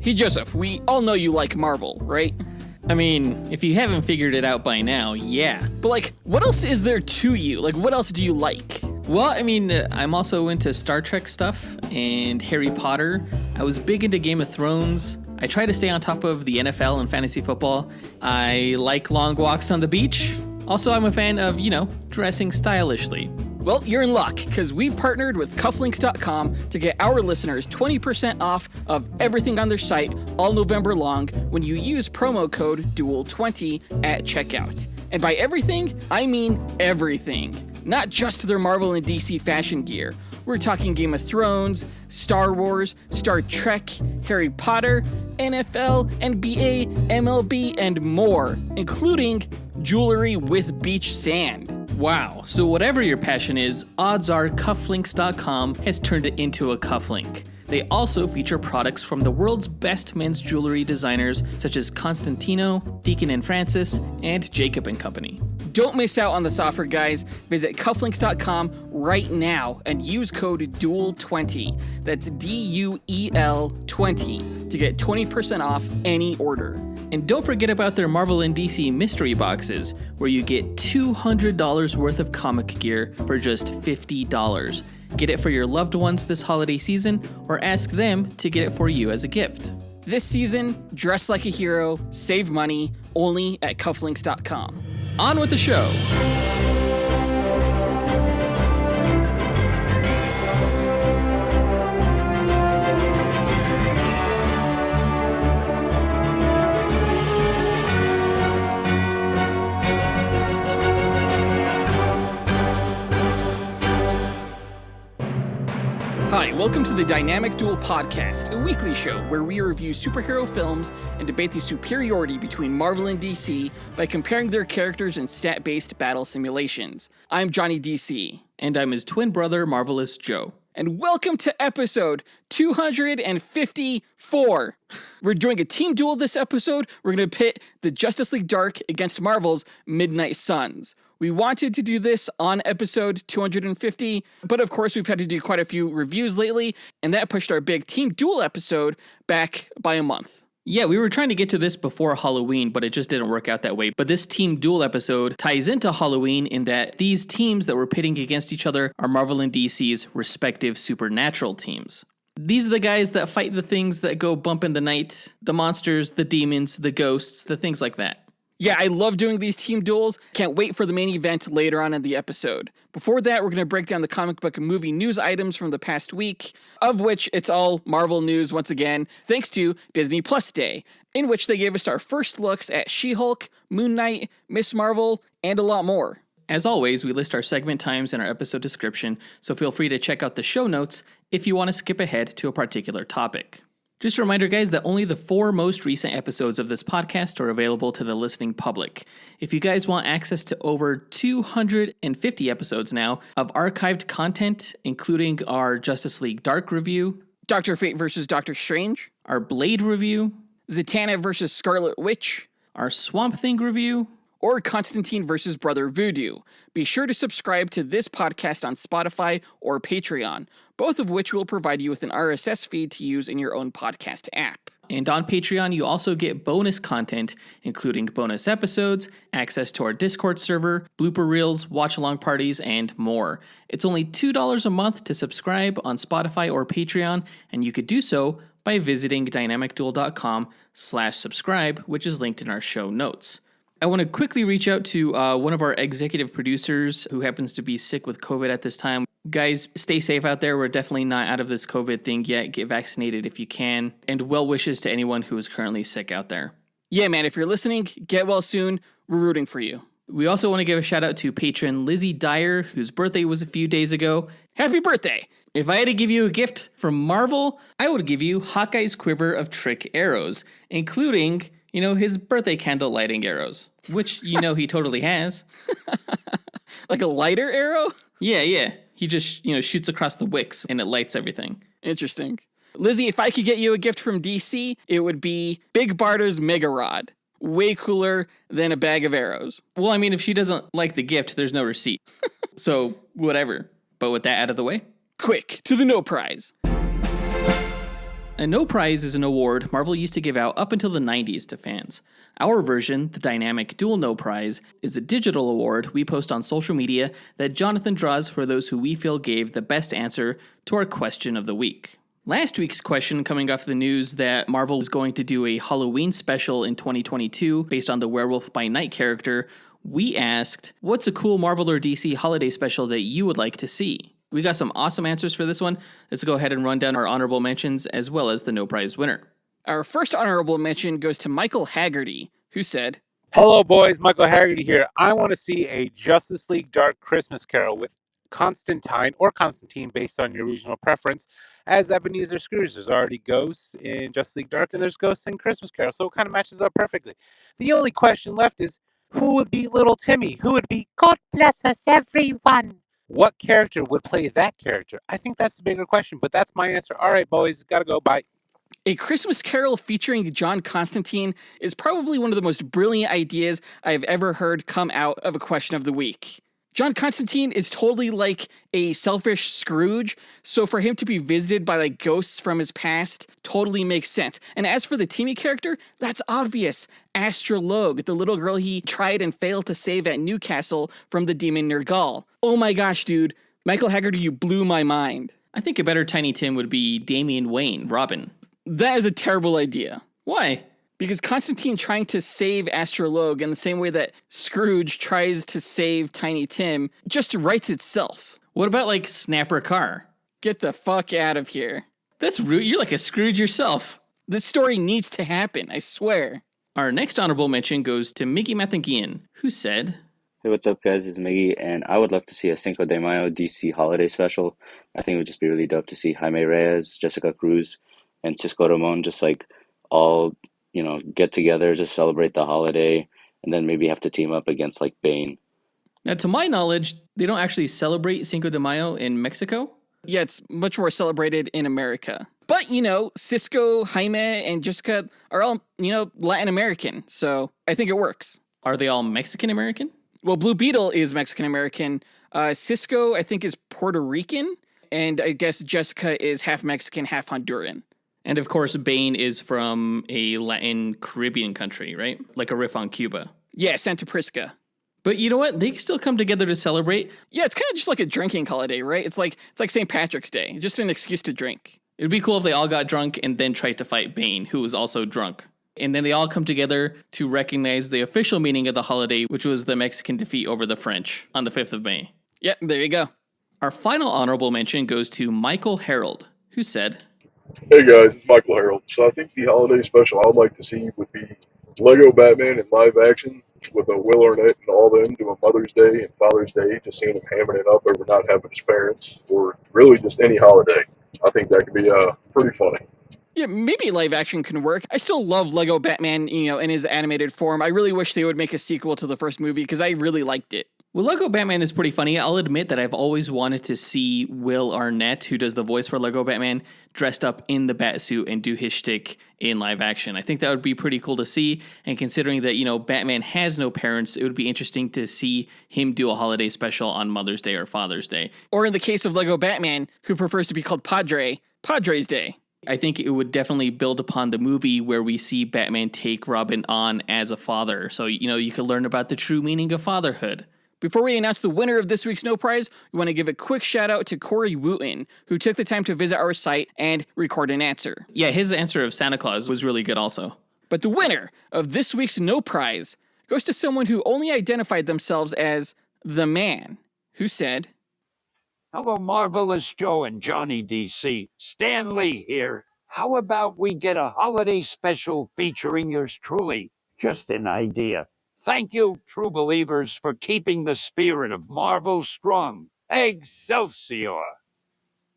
Hey Joseph, we all know you like Marvel, right? I mean, if you haven't figured it out by now, yeah. But like, what else is there to you? Like, what else do you like? Well, I mean, I'm also into Star Trek stuff and Harry Potter. I was big into Game of Thrones. I try to stay on top of the NFL and fantasy football. I like long walks on the beach. Also, I'm a fan of, dressing stylishly. Well, you're in luck, because we've partnered with cufflinks.com to get our listeners 20% off of everything on their site all November long when you use promo code DUEL20 at checkout. And by everything, I mean everything. Not just their Marvel and DC fashion gear. We're talking Game of Thrones, Star Wars, Star Trek, Harry Potter, NFL, NBA, MLB, and more, including jewelry with beach sand. Wow, so whatever your passion is, odds are cufflinks.com has turned it into a cufflink. They also feature products from the world's best men's jewelry designers such as Constantino, Deacon and Francis, and Jacob & Company. Don't miss out on this offer, guys. Visit cufflinks.com right now and use code DUEL20. That's DUEL 20 to get 20% off any order. And don't forget about their Marvel and DC mystery boxes, where you get $200 worth of comic gear for just $50. Get it for your loved ones this holiday season, or ask them to get it for you as a gift. This season, dress like a hero, save money, only at cufflinks.com. On with the show. Hi, welcome to the Dynamic Duel podcast, a weekly show where we review superhero films and debate the superiority between Marvel and DC by comparing their characters in stat-based battle simulations. I'm Johnny DC. And I'm his twin brother, Marvelous Joe. And welcome to episode 254. We're doing a team duel this episode. We're going to pit the Justice League Dark against Marvel's Mighnight Suns. We wanted to do this on episode 250, but of course we've had to do quite a few reviews lately, and that pushed our big team duel episode back by a month. Yeah, we were trying to get to this before Halloween, but it just didn't work out that way. But this team duel episode ties into Halloween in that these teams that we're pitting against each other are Marvel and DC's respective supernatural teams. These are the guys that fight the things that go bump in the night, the monsters, the demons, the ghosts, the things like that. Yeah, I love doing these team duels. Can't wait for the main event later on in the episode. Before that, we're going to break down the comic book and movie news items from the past week, of which it's all Marvel news once again, thanks to Disney Plus Day, in which they gave us our first looks at She-Hulk, Moon Knight, Miss Marvel, and a lot more. As always, we list our segment times in our episode description, so feel free to check out the show notes if you want to skip ahead to a particular topic. Just a reminder, guys, that only the 4 most recent episodes of this podcast are available to the listening public. If you guys want access to over 250 episodes now of archived content, including our Justice League Dark review, Dr. Fate vs. Dr. Strange, our Blade review, Zatanna vs. Scarlet Witch, our Swamp Thing review, or Constantine vs. Brother Voodoo, be sure to subscribe to this podcast on Spotify or Patreon, both of which will provide you with an RSS feed to use in your own podcast app. And on Patreon, you also get bonus content, including bonus episodes, access to our Discord server, blooper reels, watch-along parties, and more. It's only $2 a month to subscribe on Spotify or Patreon, and you could do so by visiting dynamicduel.com/subscribe, which is linked in our show notes. I want to quickly reach out to one of our executive producers who happens to be sick with COVID at this time. Guys, stay safe out there. We're definitely not out of this COVID thing yet. Get vaccinated if you can. And well wishes to anyone who is currently sick out there. Yeah, man, if you're listening, get well soon. We're rooting for you. We also want to give a shout out to patron Lizzie Dyer, whose birthday was a few days ago. Happy birthday! If I had to give you a gift from Marvel, I would give you Hawkeye's quiver of trick arrows, including, his birthday candle lighting arrows, which he totally has. Like a lighter arrow? Yeah. He just, shoots across the wicks and it lights everything. Interesting. Lizzie, if I could get you a gift from DC, it would be Big Barda's Mega Rod. Way cooler than a bag of arrows. Well, I mean, if she doesn't like the gift, there's no receipt. So, whatever. But with that out of the way, quick to the no prize. A No Prize is an award Marvel used to give out up until the 90s to fans. Our version, the dynamic Duel No Prize, is a digital award we post on social media that Jonathan draws for those who we feel gave the best answer to our question of the week. Last week's question, coming off the news that Marvel was going to do a Halloween special in 2022 based on the Werewolf by Night character, we asked, what's a cool Marvel or DC holiday special that you would like to see? We got some awesome answers for this one. Let's go ahead and run down our honorable mentions as well as the No Prize winner. Our first honorable mention goes to Michael Haggerty, who said, "Hello, boys. Michael Haggerty here. I want to see a Justice League Dark Christmas Carol with Constantine or Constantine based on your regional preference as Ebenezer Scrooge. There's already ghosts in Justice League Dark and there's ghosts in Christmas Carol, so it kind of matches up perfectly. The only question left is, who would be Little Timmy? Who would be God bless us, everyone? What character would play that character? I think that's the bigger question, but that's my answer. All right, boys, gotta go. Bye." A Christmas Carol featuring John Constantine is probably one of the most brilliant ideas I've ever heard come out of a question of the week. John Constantine is totally like a selfish Scrooge, so for him to be visited by like ghosts from his past totally makes sense. And as for the Timmy character, that's obvious. Astrologue, the little girl he tried and failed to save at Newcastle from the demon Nergal. Oh my gosh, dude. Michael Haggerty, you blew my mind. I think a better Tiny Tim would be Damian Wayne, Robin. That is a terrible idea. Why? Because Constantine trying to save Astrologue in the same way that Scrooge tries to save Tiny Tim just writes itself. What about like Snapper Carr? Get the fuck out of here. That's rude. You're like a Scrooge yourself. This story needs to happen, I swear. Our next honorable mention goes to Mickey Mathangian, who said, "Hey, what's up, guys? It's Miggy, and I would love to see a Cinco de Mayo DC holiday special. I think it would just be really dope to see Jaime Reyes, Jessica Cruz, and Cisco Ramon just like all, get together, just celebrate the holiday, and then maybe have to team up against like Bane." Now, to my knowledge, they don't actually celebrate Cinco de Mayo in Mexico. Yeah, it's much more celebrated in America. But, Cisco, Jaime, and Jessica are all, Latin American, so I think it works. Are they all Mexican American? Well, Blue Beetle is Mexican American. Cisco, I think, is Puerto Rican. And I guess Jessica is half Mexican, half Honduran. And of course, Bane is from a Latin Caribbean country, right? Like a riff on Cuba. Yeah, Santa Prisca. But you know what? They still come together to celebrate. Yeah, it's kind of just like a drinking holiday, right? It's like St. Patrick's Day, just an excuse to drink. It'd be cool if they all got drunk and then tried to fight Bane, who was also drunk. And then they all come together to recognize the official meaning of the holiday, which was the Mexican defeat over the French on the 5th of May. Yep, there you go. Our final honorable mention goes to Michael Harold, who said, "Hey guys, it's Michael Harold. So I think the holiday special I would like to see would be Lego Batman in live action with a Will Arnett and all them doing Mother's Day and Father's Day, just seeing him hammering it up over not having his parents, or really just any holiday. I think that could be pretty funny." Yeah, maybe live action can work. I still love Lego Batman, in his animated form. I really wish they would make a sequel to the first movie because I really liked it. Well, Lego Batman is pretty funny. I'll admit that I've always wanted to see Will Arnett, who does the voice for Lego Batman, dressed up in the Batsuit and do his shtick in live action. I think that would be pretty cool to see. And considering that, Batman has no parents, it would be interesting to see him do a holiday special on Mother's Day or Father's Day. Or in the case of Lego Batman, who prefers to be called Padre, Padre's Day. I think it would definitely build upon the movie where we see Batman take Robin on as a father. So, you could learn about the true meaning of fatherhood. Before we announce the winner of this week's No Prize, we want to give a quick shout out to Corey Wooten, who took the time to visit our site and record an answer. Yeah, his answer of Santa Claus was really good also. But the winner of this week's No Prize goes to someone who only identified themselves as the man, who said, "Hello, Marvelous Joe and Johnny DC. Stan Lee here. How about we get a holiday special featuring yours truly? Just an idea. Thank you, true believers, for keeping the spirit of Marvel strong. Excelsior!"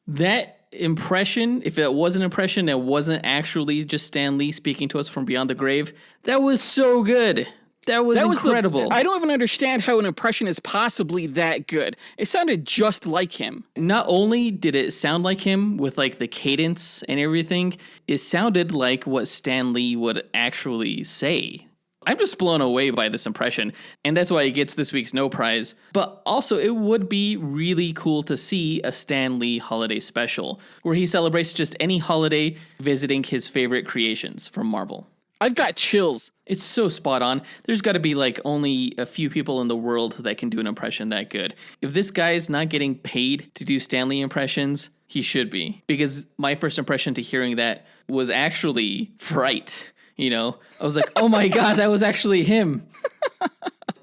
That impression, if it was an impression that wasn't actually just Stan Lee speaking to us from beyond the grave, that was so good. That was incredible. I don't even understand how an impression is possibly that good. It sounded just like him. Not only did it sound like him with like the cadence and everything, it sounded like what Stan Lee would actually say. I'm just blown away by this impression, and that's why he gets this week's No Prize. But also, it would be really cool to see a Stan Lee holiday special, where he celebrates just any holiday visiting his favorite creations from Marvel. I've got chills. It's so spot on. There's got to be like only a few people in the world that can do an impression that good. If this guy's not getting paid to do Stan Lee impressions, he should be. Because my first impression to hearing that was actually fright. You know, I was like, oh my God, that was actually him.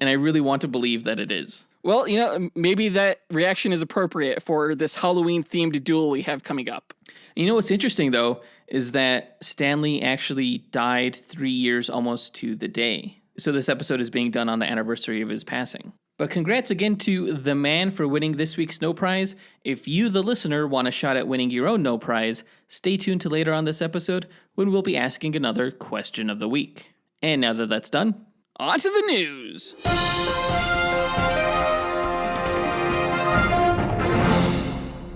And I really want to believe that it is. Well, you know, maybe that reaction is appropriate for this Halloween-themed duel we have coming up. You know what's interesting, though, is that Stan Lee actually died 3 years almost to the day. So this episode is being done on the anniversary of his passing. But congrats again to the man for winning this week's No Prize. If you, the listener, want a shot at winning your own No Prize, stay tuned to later on this episode when we'll be asking another question of the week. And now that that's done, on to the news.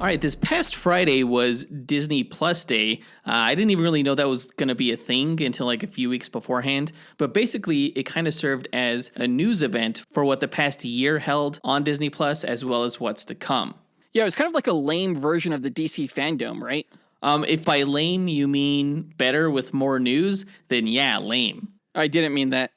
All right, this past Friday was Disney Plus Day. I didn't even really know that was going to be a thing until like a few weeks beforehand. But basically, it kind of served as a news event for what the past year held on Disney Plus, as well as what's to come. Yeah, it was kind of like a lame version of the DC fandom, right? If by lame you mean better with more news, then yeah, lame. I didn't mean that.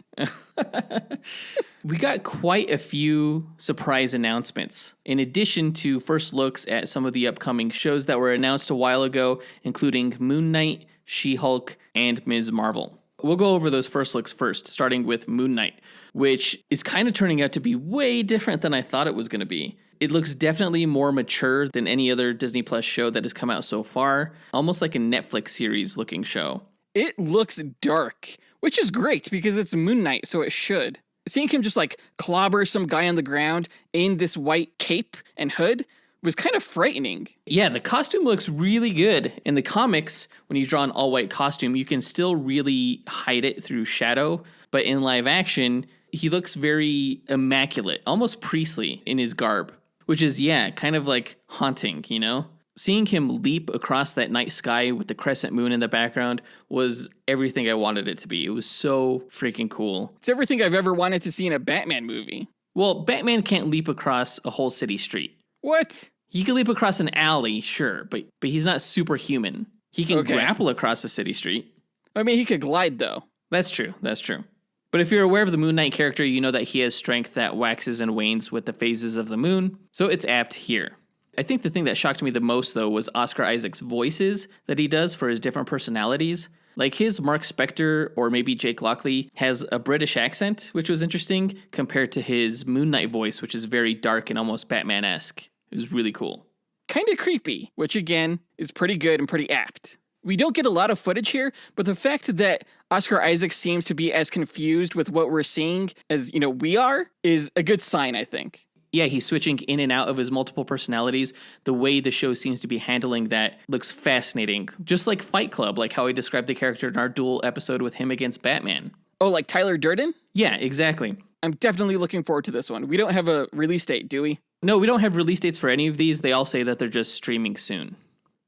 We got quite a few surprise announcements, in addition to first looks at some of the upcoming shows that were announced a while ago, including Moon Knight, She-Hulk, and Ms. Marvel. We'll go over those first looks first, starting with Moon Knight, which is kind of turning out to be way different than I thought it was going to be. It looks definitely more mature than any other Disney Plus show that has come out so far, almost like a Netflix series looking show. It looks dark, which is great because it's Moon Knight, so it should. Seeing him just like clobber some guy on the ground in this white cape and hood was kind of frightening. Yeah, the costume looks really good. In the comics, when you draw an all-white costume, you can still really hide it through shadow. But in live action, he looks very immaculate, almost priestly in his garb, which is, yeah, kind of like haunting, you know? Seeing him leap across that night sky with the crescent moon in the background was everything I wanted it to be. It was so freaking cool. It's everything I've ever wanted to see in a Batman movie. Well, Batman can't leap across a whole city street. What? He can leap across an alley, sure, but he's not superhuman. He can grapple across a city street. I mean, he could glide, though. That's true. But if you're aware of the Moon Knight character, you know that he has strength that waxes and wanes with the phases of the moon, so it's apt here. I think the thing that shocked me the most, though, was Oscar Isaac's voices that he does for his different personalities. Like his Mark Spector or maybe Jake Lockley has a British accent, which was interesting, compared to his Moon Knight voice, which is very dark and almost Batman-esque. It was really cool. Kind of creepy, which again is pretty good and pretty apt. We don't get a lot of footage here, but the fact that Oscar Isaac seems to be as confused with what we're seeing as, you know, we are is a good sign, I think. Yeah, he's switching in and out of his multiple personalities. The way the show seems to be handling that looks fascinating. Just like Fight Club, like how I described the character in our Duel episode with him against Batman. Oh, like Tyler Durden? Yeah, exactly. I'm definitely looking forward to this one. We don't have a release date, do we? No, we don't have release dates for any of these. They all say that they're just streaming soon.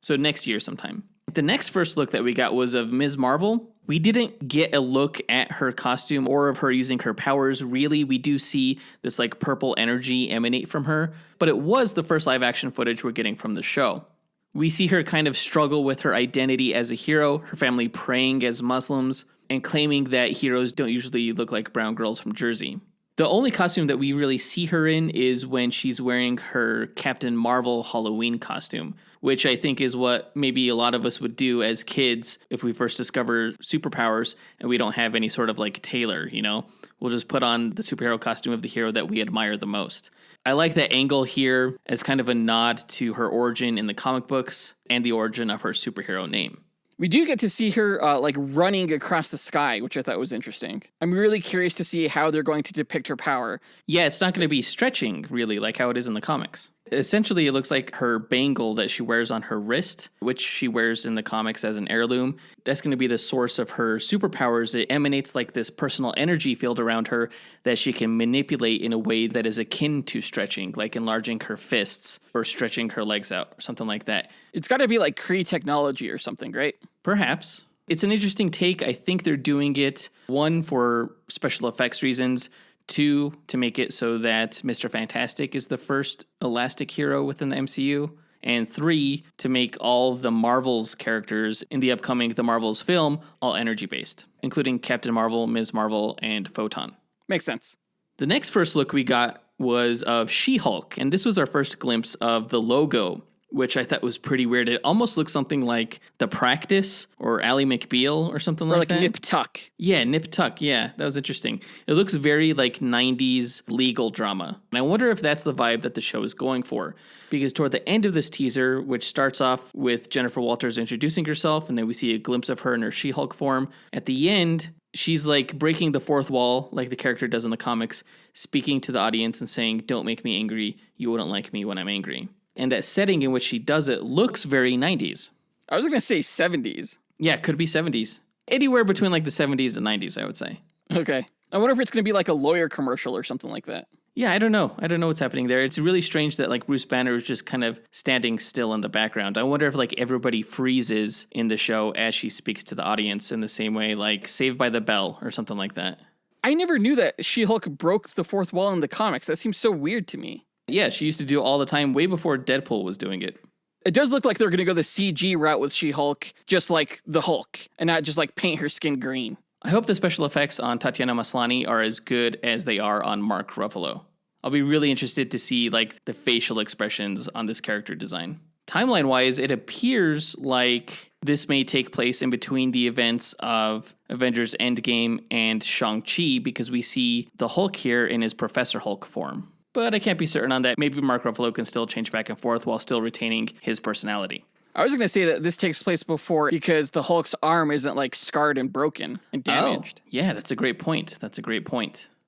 So next year sometime. The next first look that we got was of Ms. Marvel. We didn't get a look at her costume or of her using her powers. Really, we do see this like purple energy emanate from her, but it was the first live action footage we're getting from the show. We see her kind of struggle with her identity as a hero, her family praying as Muslims, and claiming that heroes don't usually look like brown girls from Jersey. The only costume that we really see her in is when she's wearing her Captain Marvel Halloween costume, which I think is what maybe a lot of us would do as kids if we first discover superpowers and we don't have any sort of like tailor, you know? We'll just put on the superhero costume of the hero that we admire the most. I like that angle here as kind of a nod to her origin in the comic books and the origin of her superhero name. We do get to see her like running across the sky, which I thought was interesting. I'm really curious to see how they're going to depict her power. Yeah, it's not going to be stretching, really, like how it is in the comics. Essentially, it looks like her bangle that she wears on her wrist, which she wears in the comics as an heirloom. That's going to be the source of her superpowers. It emanates like this personal energy field around her that she can manipulate in a way that is akin to stretching, like enlarging her fists or stretching her legs out or something like that. It's got to be like Kree technology or something, right? Perhaps. It's an interesting take. I think they're doing it, 1, for special effects reasons, 2, to make it so that Mr. Fantastic is the first elastic hero within the MCU, and 3, to make all the Marvel's characters in the upcoming The Marvels film all energy-based, including Captain Marvel, Ms. Marvel, and Photon. Makes sense. The next first look we got was of She-Hulk, and this was our first glimpse of the logo, which I thought was pretty weird. It almost looks something like The Practice or Ally McBeal or something Or like that. Nip Tuck. Yeah, Nip Tuck. Yeah, that was interesting. It looks very like 90s legal drama. And I wonder if that's the vibe that the show is going for. Because toward the end of this teaser, which starts off with Jennifer Walters introducing herself, and then we see a glimpse of her in her She-Hulk form, at the end, she's like breaking the fourth wall like the character does in the comics, speaking to the audience and saying, "Don't make me angry. You wouldn't like me when I'm angry." And that setting in which she does it looks very 90s. I was going to say 70s. Yeah, could be 70s. Anywhere between like the 70s and 90s, I would say. Okay. I wonder if it's going to be like a lawyer commercial or something like that. Yeah, I don't know. I don't know what's happening there. It's really strange that like Bruce Banner is just kind of standing still in the background. I wonder if like everybody freezes in the show as she speaks to the audience in the same way like Saved by the Bell or something like that. I never knew that She-Hulk broke the fourth wall in the comics. That seems so weird to me. Yeah, she used to do it all the time, way before Deadpool was doing it. It does look like they're going to go the CG route with She-Hulk, just like the Hulk, and not just like paint her skin green. I hope the special effects on Tatiana Maslany are as good as they are on Mark Ruffalo. I'll be really interested to see like the facial expressions on this character design. Timeline-wise, it appears like this may take place in between the events of Avengers Endgame and Shang-Chi because we see the Hulk here in his Professor Hulk form. But I can't be certain on that. Maybe Mark Ruffalo can still change back and forth while still retaining his personality. I was going to say that this takes place before because the Hulk's arm isn't like scarred and broken and damaged. Oh, yeah, that's a great point.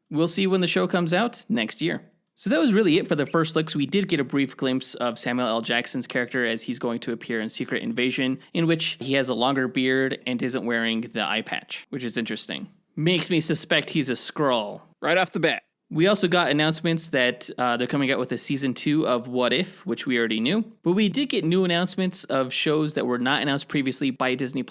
We'll see when the show comes out next year. So that was really it for the first looks. We did get a brief glimpse of Samuel L. Jackson's character as he's going to appear in Secret Invasion, in which he has a longer beard and isn't wearing the eye patch, which is interesting. Makes me suspect he's a Skrull. Right off the bat. We also got announcements that they're coming out with a season 2 of What If, which we already knew. But we did get new announcements of shows that were not announced previously by Disney+,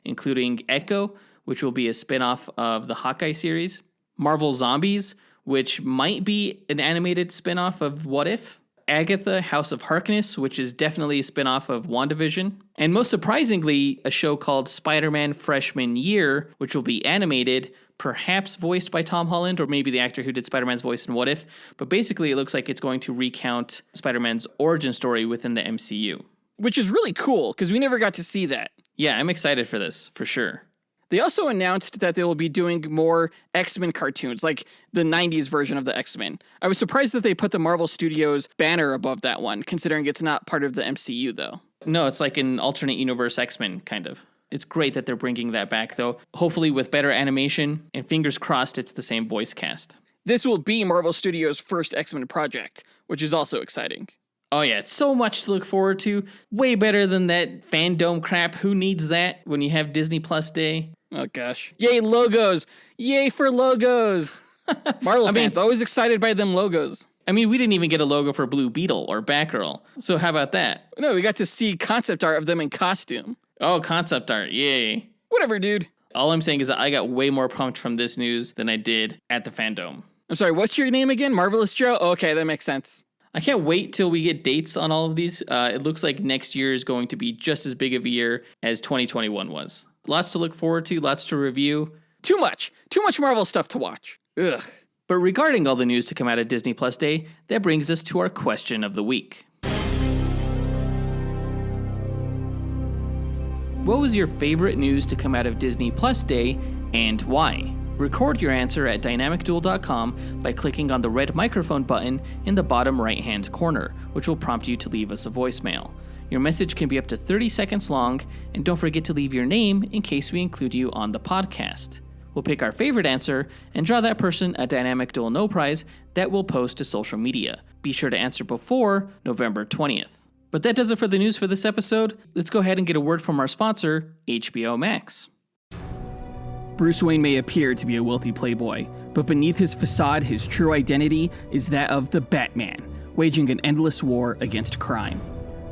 including Echo, which will be a spin-off of the Hawkeye series, Marvel Zombies, which might be an animated spin-off of What If, Agatha, House of Harkness, which is definitely a spin-off of WandaVision, and most surprisingly, a show called Spider-Man Freshman Year, which will be animated, perhaps voiced by Tom Holland, or maybe the actor who did Spider-Man's voice in What If, but basically it looks like it's going to recount Spider-Man's origin story within the MCU. Which is really cool, because we never got to see that. Yeah, I'm excited for this, for sure. They also announced that they will be doing more X-Men cartoons, like the 90s version of the X-Men. I was surprised that they put the Marvel Studios banner above that one, considering it's not part of the MCU, though. No, it's like an alternate universe X-Men, kind of. It's great that they're bringing that back, though, hopefully with better animation, and fingers crossed it's the same voice cast. This will be Marvel Studios' first X-Men project, which is also exciting. Oh yeah, it's so much to look forward to. Way better than that fandom crap. Who needs that when you have Disney Plus Day? Oh gosh. Yay, logos! Yay for logos! Marvel fans, always excited by them logos. I mean, we didn't even get a logo for Blue Beetle or Batgirl. So how about that? No, we got to see concept art of them in costume. Oh, concept art. Yay. Whatever, dude. All I'm saying is that I got way more pumped from this news than I did at the fandom. I'm sorry, what's your name again? Marvelous Joe? Okay, that makes sense. I can't wait till we get dates on all of these. It looks like next year is going to be just as big of a year as 2021 was. Lots to look forward to, lots to review. Too much Marvel stuff to watch. Ugh. But regarding all the news to come out of Disney Plus Day, that brings us to our question of the week. What was your favorite news to come out of Disney Plus Day, and why? Record your answer at dynamicduel.com by clicking on the red microphone button in the bottom right-hand corner, which will prompt you to leave us a voicemail. Your message can be up to 30 seconds long, and don't forget to leave your name in case we include you on the podcast. We'll pick our favorite answer and draw that person a Dynamic Duel No Prize that we'll post to social media. Be sure to answer before November 20th. But that does it for the news for this episode. Let's go ahead and get a word from our sponsor, HBO Max. Bruce Wayne may appear to be a wealthy playboy, but beneath his facade, his true identity is that of the Batman, waging an endless war against crime.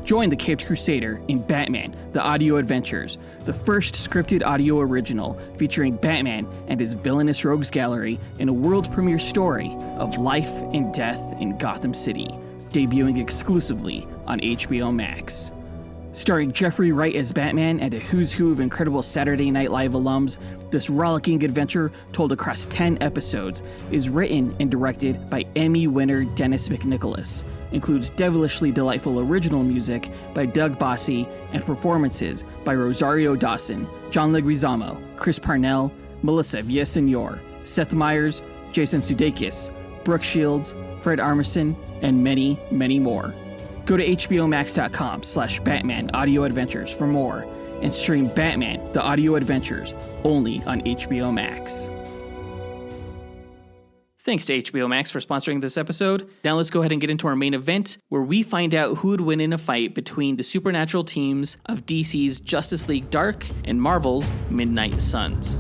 Join the Caped Crusader in Batman, The Audio Adventures, the first scripted audio original featuring Batman and his villainous rogues gallery in a world premiere story of life and death in Gotham City, debuting exclusively on HBO Max. Starring Jeffrey Wright as Batman and a who's who of incredible Saturday Night Live alums, this rollicking adventure, told across 10 episodes, is written and directed by Emmy winner Dennis McNicholas, includes devilishly delightful original music by Doug Bossy, and performances by Rosario Dawson, John Leguizamo, Chris Parnell, Melissa Villaseñor, Seth Meyers, Jason Sudeikis, Brooke Shields, Fred Armisen, and many, many more. Go to hbomax.com/Batman Audio Adventures for more, and stream Batman: The Audio Adventures only on HBO Max. Thanks to HBO Max for sponsoring this episode. Now let's go ahead and get into our main event, where we find out who would win in a fight between the supernatural teams of DC's Justice League Dark and Marvel's Mighnight Suns.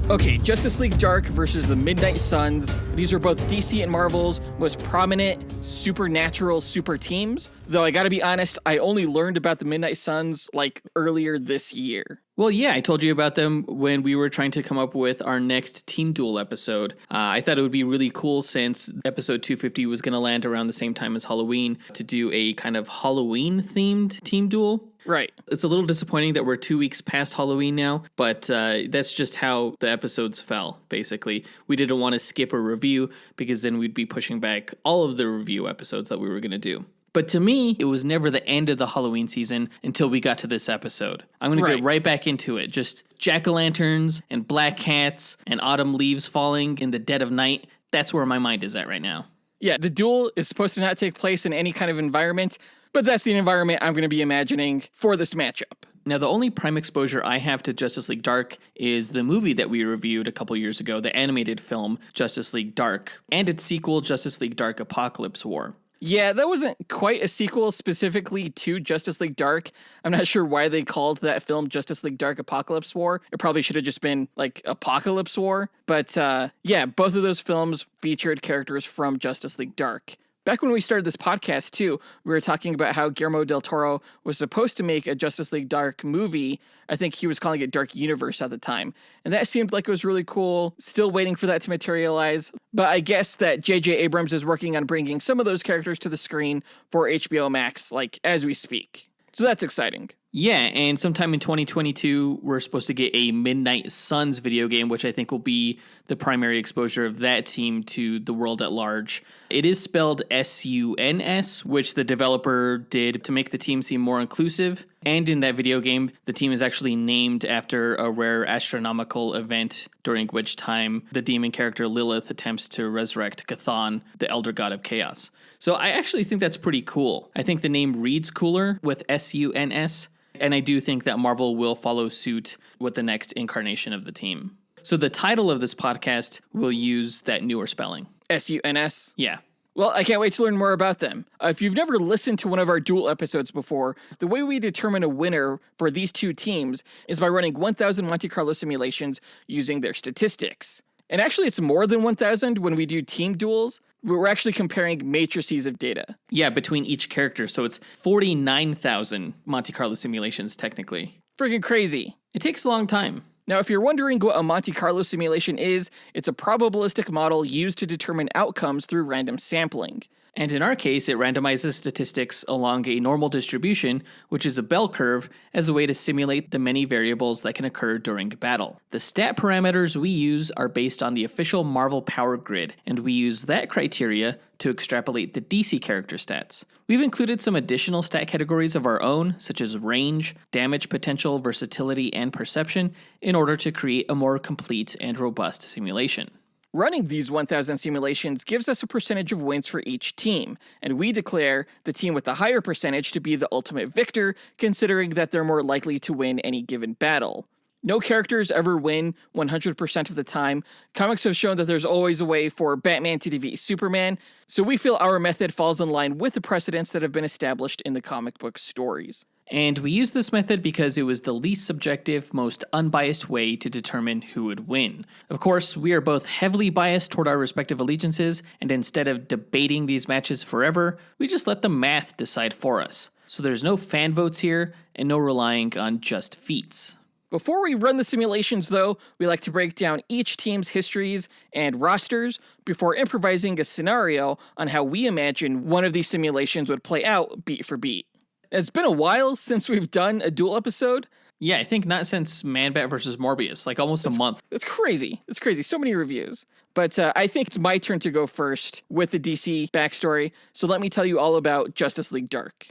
Okay, Justice League Dark versus the Mighnight Suns. These are both DC and Marvel's most prominent supernatural super teams. Though I gotta be honest, I only learned about the Mighnight Suns like earlier this year. Well, yeah, I told you about them when we were trying to come up with our next Team Duel episode. I thought it would be really cool, since episode 250 was going to land around the same time as Halloween, to do a kind of Halloween-themed Team Duel. Right. It's a little disappointing that we're 2 weeks past Halloween now, but that's just how the episodes fell, basically. We didn't want to skip a review, because then we'd be pushing back all of the review episodes that we were going to do. But to me, it was never the end of the Halloween season until we got to this episode. I'm going to get right back into it. Just jack-o'-lanterns and black cats and autumn leaves falling in the dead of night. That's where my mind is at right now. Yeah, the duel is supposed to not take place in any kind of environment, but that's the environment I'm going to be imagining for this matchup. Now, the only prime exposure I have to Justice League Dark is the movie that we reviewed a couple years ago, the animated film Justice League Dark, and its sequel, Justice League Dark Apocalypse War. Yeah, that wasn't quite a sequel specifically to Justice League Dark. I'm not sure why they called that film Justice League Dark Apocalypse War. It probably should have just been like Apocalypse War. But yeah, both of those films featured characters from Justice League Dark. Back when we started this podcast, too, we were talking about how Guillermo del Toro was supposed to make a Justice League Dark movie. I think he was calling it Dark Universe at the time. And that seemed like it was really cool. Still waiting for that to materialize. But I guess that J.J. Abrams is working on bringing some of those characters to the screen for HBO Max, like, as we speak. So that's exciting. Yeah, and sometime in 2022, we're supposed to get a Mighnight Suns video game, which I think will be the primary exposure of that team to the world at large. It is spelled S-U-N-S, which the developer did to make the team seem more inclusive. And in that video game, the team is actually named after a rare astronomical event, during which time the demon character Lilith attempts to resurrect Chthon, the elder god of chaos. So I actually think that's pretty cool. I think the name reads cooler with S-U-N-S. And I do think that Marvel will follow suit with the next incarnation of the team. So the title of this podcast will use that newer spelling. S-U-N-S? Yeah. Well, I can't wait to learn more about them. If you've never listened to one of our Duel episodes before, the way we determine a winner for these two teams is by running 1,000 Monte Carlo simulations using their statistics. And actually, it's more than 1,000 when we do team duels. We're actually comparing matrices of data. Yeah, between each character. So it's 49,000 Monte Carlo simulations, technically. Freaking crazy. It takes a long time. Now, if you're wondering what a Monte Carlo simulation is, it's a probabilistic model used to determine outcomes through random sampling. And in our case, it randomizes statistics along a normal distribution, which is a bell curve, as a way to simulate the many variables that can occur during battle. The stat parameters we use are based on the official Marvel Power Grid, and we use that criteria to extrapolate the DC character stats. We've included some additional stat categories of our own, such as range, damage potential, versatility, and perception, in order to create a more complete and robust simulation. Running these 1,000 simulations gives us a percentage of wins for each team, and we declare the team with the higher percentage to be the ultimate victor, considering that they're more likely to win any given battle. No characters ever win 100% of the time. Comics have shown that there's always a way for Batman to defeat Superman, so we feel our method falls in line with the precedents that have been established in the comic book stories. And we used this method because it was the least subjective, most unbiased way to determine who would win. Of course, we are both heavily biased toward our respective allegiances, and instead of debating these matches forever, we just let the math decide for us. So there's no fan votes here, and no relying on just feats. Before we run the simulations, though, we like to break down each team's histories and rosters before improvising a scenario on how we imagine one of these simulations would play out beat for beat. It's been a while since we've done a Duel episode. Yeah, I think not since Man-Bat versus Morbius, like almost a month. It's crazy. It's crazy. So many reviews. But I think it's my turn to go first with the DC backstory, so let me tell you all about Justice League Dark.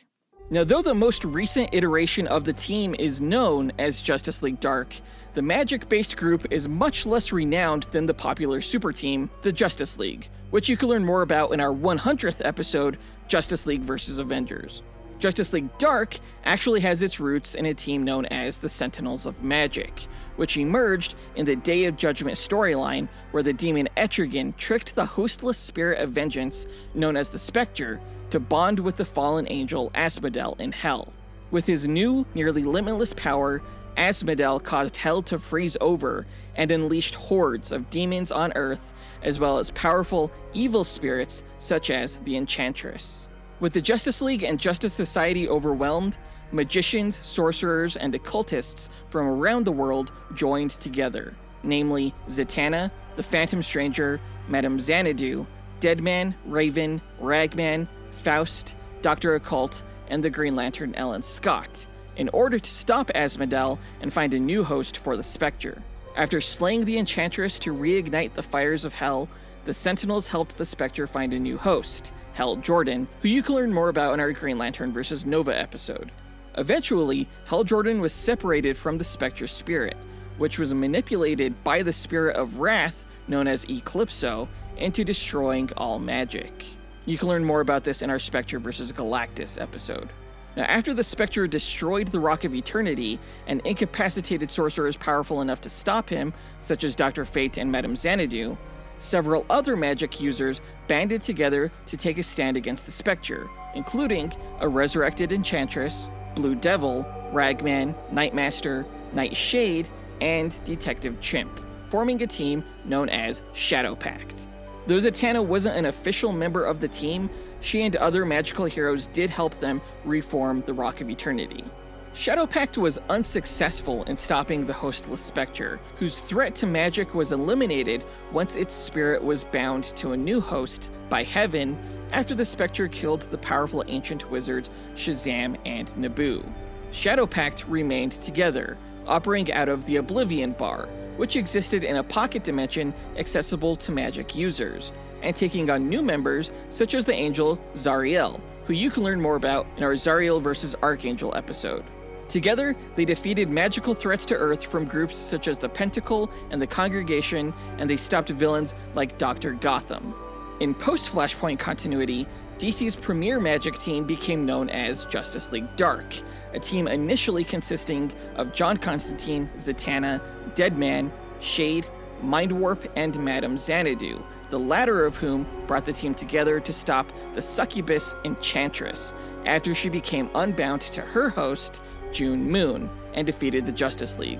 Now, though the most recent iteration of the team is known as Justice League Dark, the Magic-based group is much less renowned than the popular super team, the Justice League, which you can learn more about in our 100th episode, Justice League vs. Avengers. Justice League Dark actually has its roots in a team known as the Sentinels of Magic, which emerged in the Day of Judgment storyline where the demon Etrigan tricked the hostless spirit of vengeance known as the Spectre to bond with the fallen angel Asmodel in Hell. With his new, nearly limitless power, Asmodel caused Hell to freeze over and unleashed hordes of demons on Earth, as well as powerful, evil spirits such as the Enchantress. With the Justice League and Justice Society overwhelmed, magicians, sorcerers, and occultists from around the world joined together, namely Zatanna, the Phantom Stranger, Madame Xanadu, Deadman, Raven, Ragman, Faust, Dr. Occult, and the Green Lantern Ellen Scott, in order to stop Asmodel and find a new host for the Spectre. After slaying the Enchantress to reignite the fires of Hell, the Sentinels helped the Spectre find a new host, Hal Jordan, who you can learn more about in our Green Lantern vs. Nova episode. Eventually, Hal Jordan was separated from the Spectre's spirit, which was manipulated by the spirit of wrath known as Eclipso into destroying all magic. You can learn more about this in our Spectre vs. Galactus episode. Now, after the Spectre destroyed the Rock of Eternity and incapacitated sorcerers powerful enough to stop him, such as Dr. Fate and Madame Xanadu, several other magic users banded together to take a stand against the Spectre, including a resurrected Enchantress, Blue Devil, Ragman, Nightmaster, Nightshade, and Detective Chimp, forming a team known as Shadow Pact. Though Zatanna wasn't an official member of the team, she and other magical heroes did help them reform the Rock of Eternity. Shadow Pact was unsuccessful in stopping the hostless Spectre, whose threat to magic was eliminated once its spirit was bound to a new host by Heaven after the Spectre killed the powerful ancient wizards Shazam and Naboo. Shadow Pact remained together, operating out of the Oblivion Bar, which existed in a pocket dimension accessible to magic users, and taking on new members such as the angel Zariel, who you can learn more about in our Zariel vs. Archangel episode. Together, they defeated magical threats to Earth from groups such as the Pentacle and the Congregation, and they stopped villains like Dr. Gotham. In post-Flashpoint continuity, DC's premier magic team became known as Justice League Dark, a team initially consisting of John Constantine, Zatanna, Deadman, Shade, Mindwarp, and Madame Xanadu, the latter of whom brought the team together to stop the succubus Enchantress after she became unbound to her host, June Moon, and defeated the Justice League.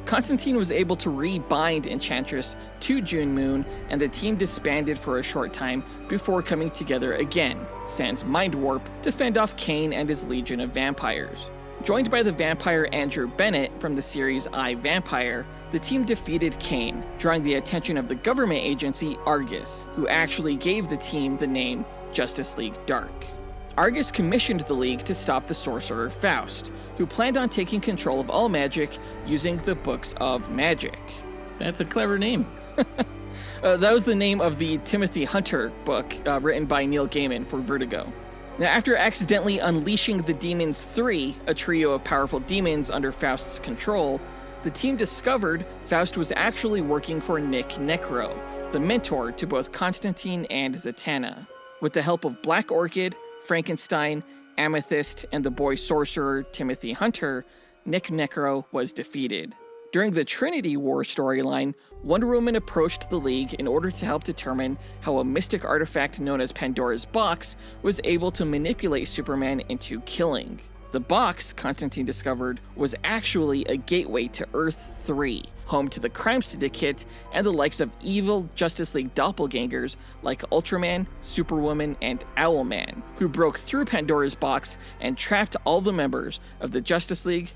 Constantine was able to re-bind Enchantress to June Moon, and the team disbanded for a short time before coming together again, sans Mindwarp, to fend off Kane and his legion of vampires. Joined by the vampire Andrew Bennett from the series I, Vampire, the team defeated Kane, drawing the attention of the government agency Argus, who actually gave the team the name Justice League Dark. Argus commissioned the League to stop the sorcerer Faust, who planned on taking control of all magic using the Books of Magic. That's a clever name. That was the name of the Timothy Hunter book written by Neil Gaiman for Vertigo. Now, after accidentally unleashing the Demons 3, a trio of powerful demons under Faust's control, the team discovered Faust was actually working for Nick Necro, the mentor to both Constantine and Zatanna. With the help of Black Orchid, Frankenstein, Amethyst, and the boy sorcerer Timothy Hunter, Nick Necro was defeated. During the Trinity War storyline, Wonder Woman approached the League in order to help determine how a mystic artifact known as Pandora's Box was able to manipulate Superman into killing. The box, Constantine discovered, was actually a gateway to Earth 3, home to the crime syndicate and the likes of evil Justice League doppelgangers like Ultraman, Superwoman, and Owlman, who broke through Pandora's box and trapped all the members of the Justice League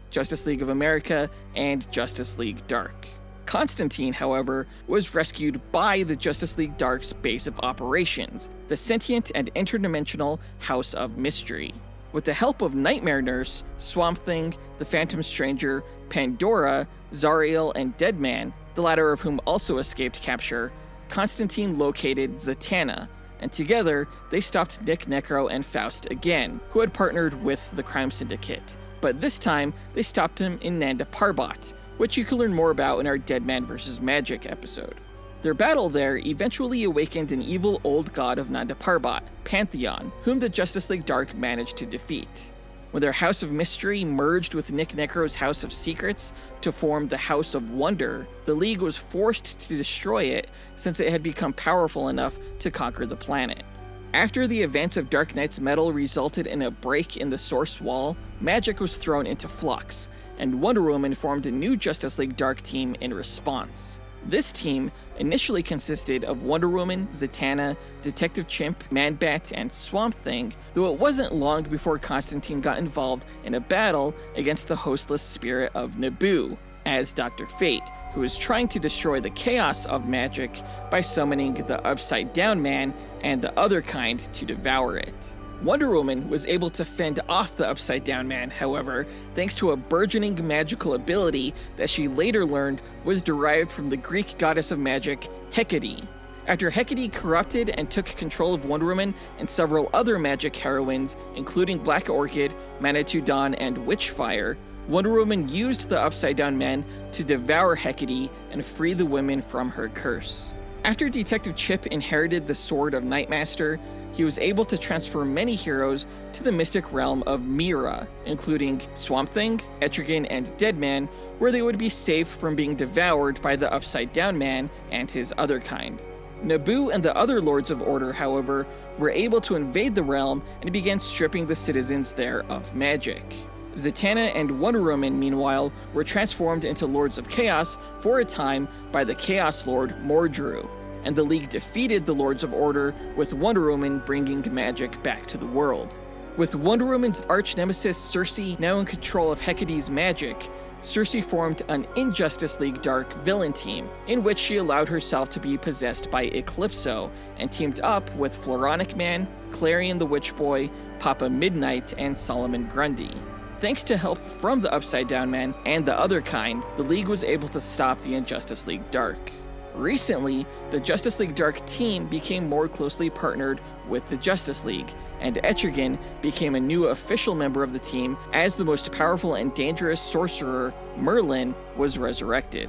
of America, and Justice League Dark. Constantine, however, was rescued by the Justice League Dark's base of operations, the sentient and interdimensional House of Mystery. With the help of Nightmare Nurse, Swamp Thing, the Phantom Stranger, Pandora, Zariel, and Deadman, the latter of whom also escaped capture, Constantine located Zatanna, and together they stopped Nick Necro and Faust again, who had partnered with the crime syndicate. But this time, they stopped him in Nanda Parbat, which you can learn more about in our Deadman vs. Magic episode. Their battle there eventually awakened an evil old god of Nanda Parbat, Pantheon, whom the Justice League Dark managed to defeat. When their House of Mystery merged with Nick Necro's House of Secrets to form the House of Wonder, the League was forced to destroy it since it had become powerful enough to conquer the planet. After the events of Dark Knight's Metal resulted in a break in the source wall, magic was thrown into flux, and Wonder Woman formed a new Justice League Dark team in response. This team initially consisted of Wonder Woman, Zatanna, Detective Chimp, Man-Bat, and Swamp Thing, though it wasn't long before Constantine got involved in a battle against the hostless spirit of Naboo, as Dr. Fate, who was trying to destroy the chaos of magic by summoning the Upside Down Man and the other kind to devour it. Wonder Woman was able to fend off the Upside Down Man, however, thanks to a burgeoning magical ability that she later learned was derived from the Greek goddess of magic, Hecate. After Hecate corrupted and took control of Wonder Woman and several other magic heroines, including Black Orchid, Manitou Dawn, and Witchfire, Wonder Woman used the Upside Down Man to devour Hecate and free the women from her curse. After Detective Chip inherited the Sword of Nightmaster, he was able to transfer many heroes to the mystic realm of Mira, including Swamp Thing, Etrigan, and Deadman, where they would be safe from being devoured by the Upside Down Man and his other kind. Naboo and the other Lords of Order, however, were able to invade the realm and began stripping the citizens there of magic. Zatanna and Wonder Woman, meanwhile, were transformed into Lords of Chaos for a time by the Chaos Lord Mordru, and the League defeated the Lords of Order, with Wonder Woman bringing magic back to the world. With Wonder Woman's arch-nemesis Circe now in control of Hecate's magic, Circe formed an Injustice League Dark villain team, in which she allowed herself to be possessed by Eclipso, and teamed up with Floronic Man, Clarion the Witch Boy, Papa Midnight, and Solomon Grundy. Thanks to help from the Upside Down Man and the other kind, the League was able to stop the Injustice League Dark. Recently, the Justice League Dark team became more closely partnered with the Justice League, and Etrigan became a new official member of the team as the most powerful and dangerous sorcerer, Merlin, was resurrected.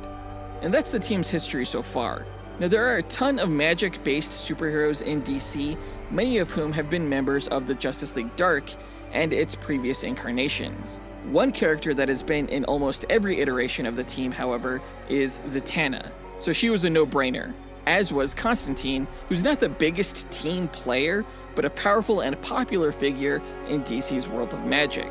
And that's the team's history so far. Now, there are a ton of magic-based superheroes in DC, many of whom have been members of the Justice League Dark and its previous incarnations. One character that has been in almost every iteration of the team, however, is Zatanna, so she was a no-brainer, as was Constantine, who's not the biggest team player, but a powerful and popular figure in DC's world of magic.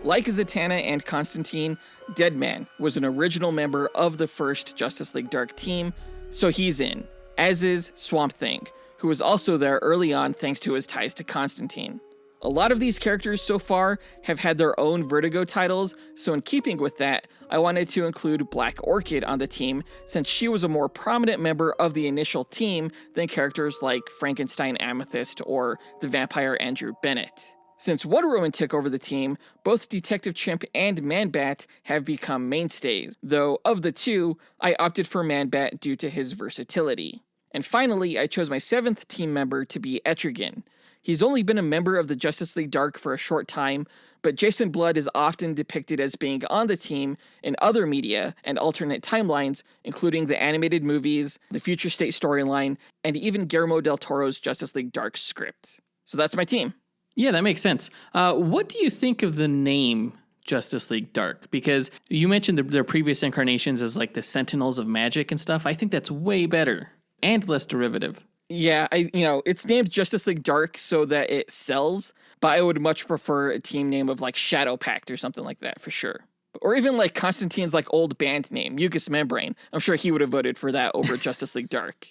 Like Zatanna and Constantine, Deadman was an original member of the first Justice League Dark team, so he's in, as is Swamp Thing, who was also there early on thanks to his ties to Constantine. A lot of these characters so far have had their own Vertigo titles, so in keeping with that, I wanted to include Black Orchid on the team since she was a more prominent member of the initial team than characters like Frankenstein Amethyst or the vampire Andrew Bennett. Since Wonder Woman took over the team, both Detective Chimp and Man-Bat have become mainstays, though of the two, I opted for Man-Bat due to his versatility. And finally, I chose my 7th team member to be Etrigan. He's only been a member of the Justice League Dark for a short time, but Jason Blood is often depicted as being on the team in other media and alternate timelines, including the animated movies, the Future State storyline, and even Guillermo del Toro's Justice League Dark script. So that's my team. Yeah, that makes sense. What do you think of the name Justice League Dark? Because you mentioned their previous incarnations as like the Sentinels of Magic and stuff. I think that's way better and less derivative. Yeah, it's named Justice League Dark so that it sells, but I would much prefer a team name of like Shadow Pact or something like that for sure. Or even like Constantine's like old band name, Mucus Membrane. I'm sure he would have voted for that over Justice League Dark.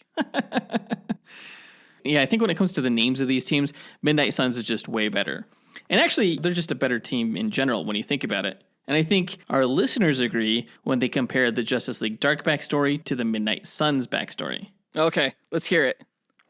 Yeah, I think when it comes to the names of these teams, Mighnight Suns is just way better. And actually, they're just a better team in general when you think about it. And I think our listeners agree when they compare the Justice League Dark backstory to the Mighnight Suns backstory. Okay, let's hear it.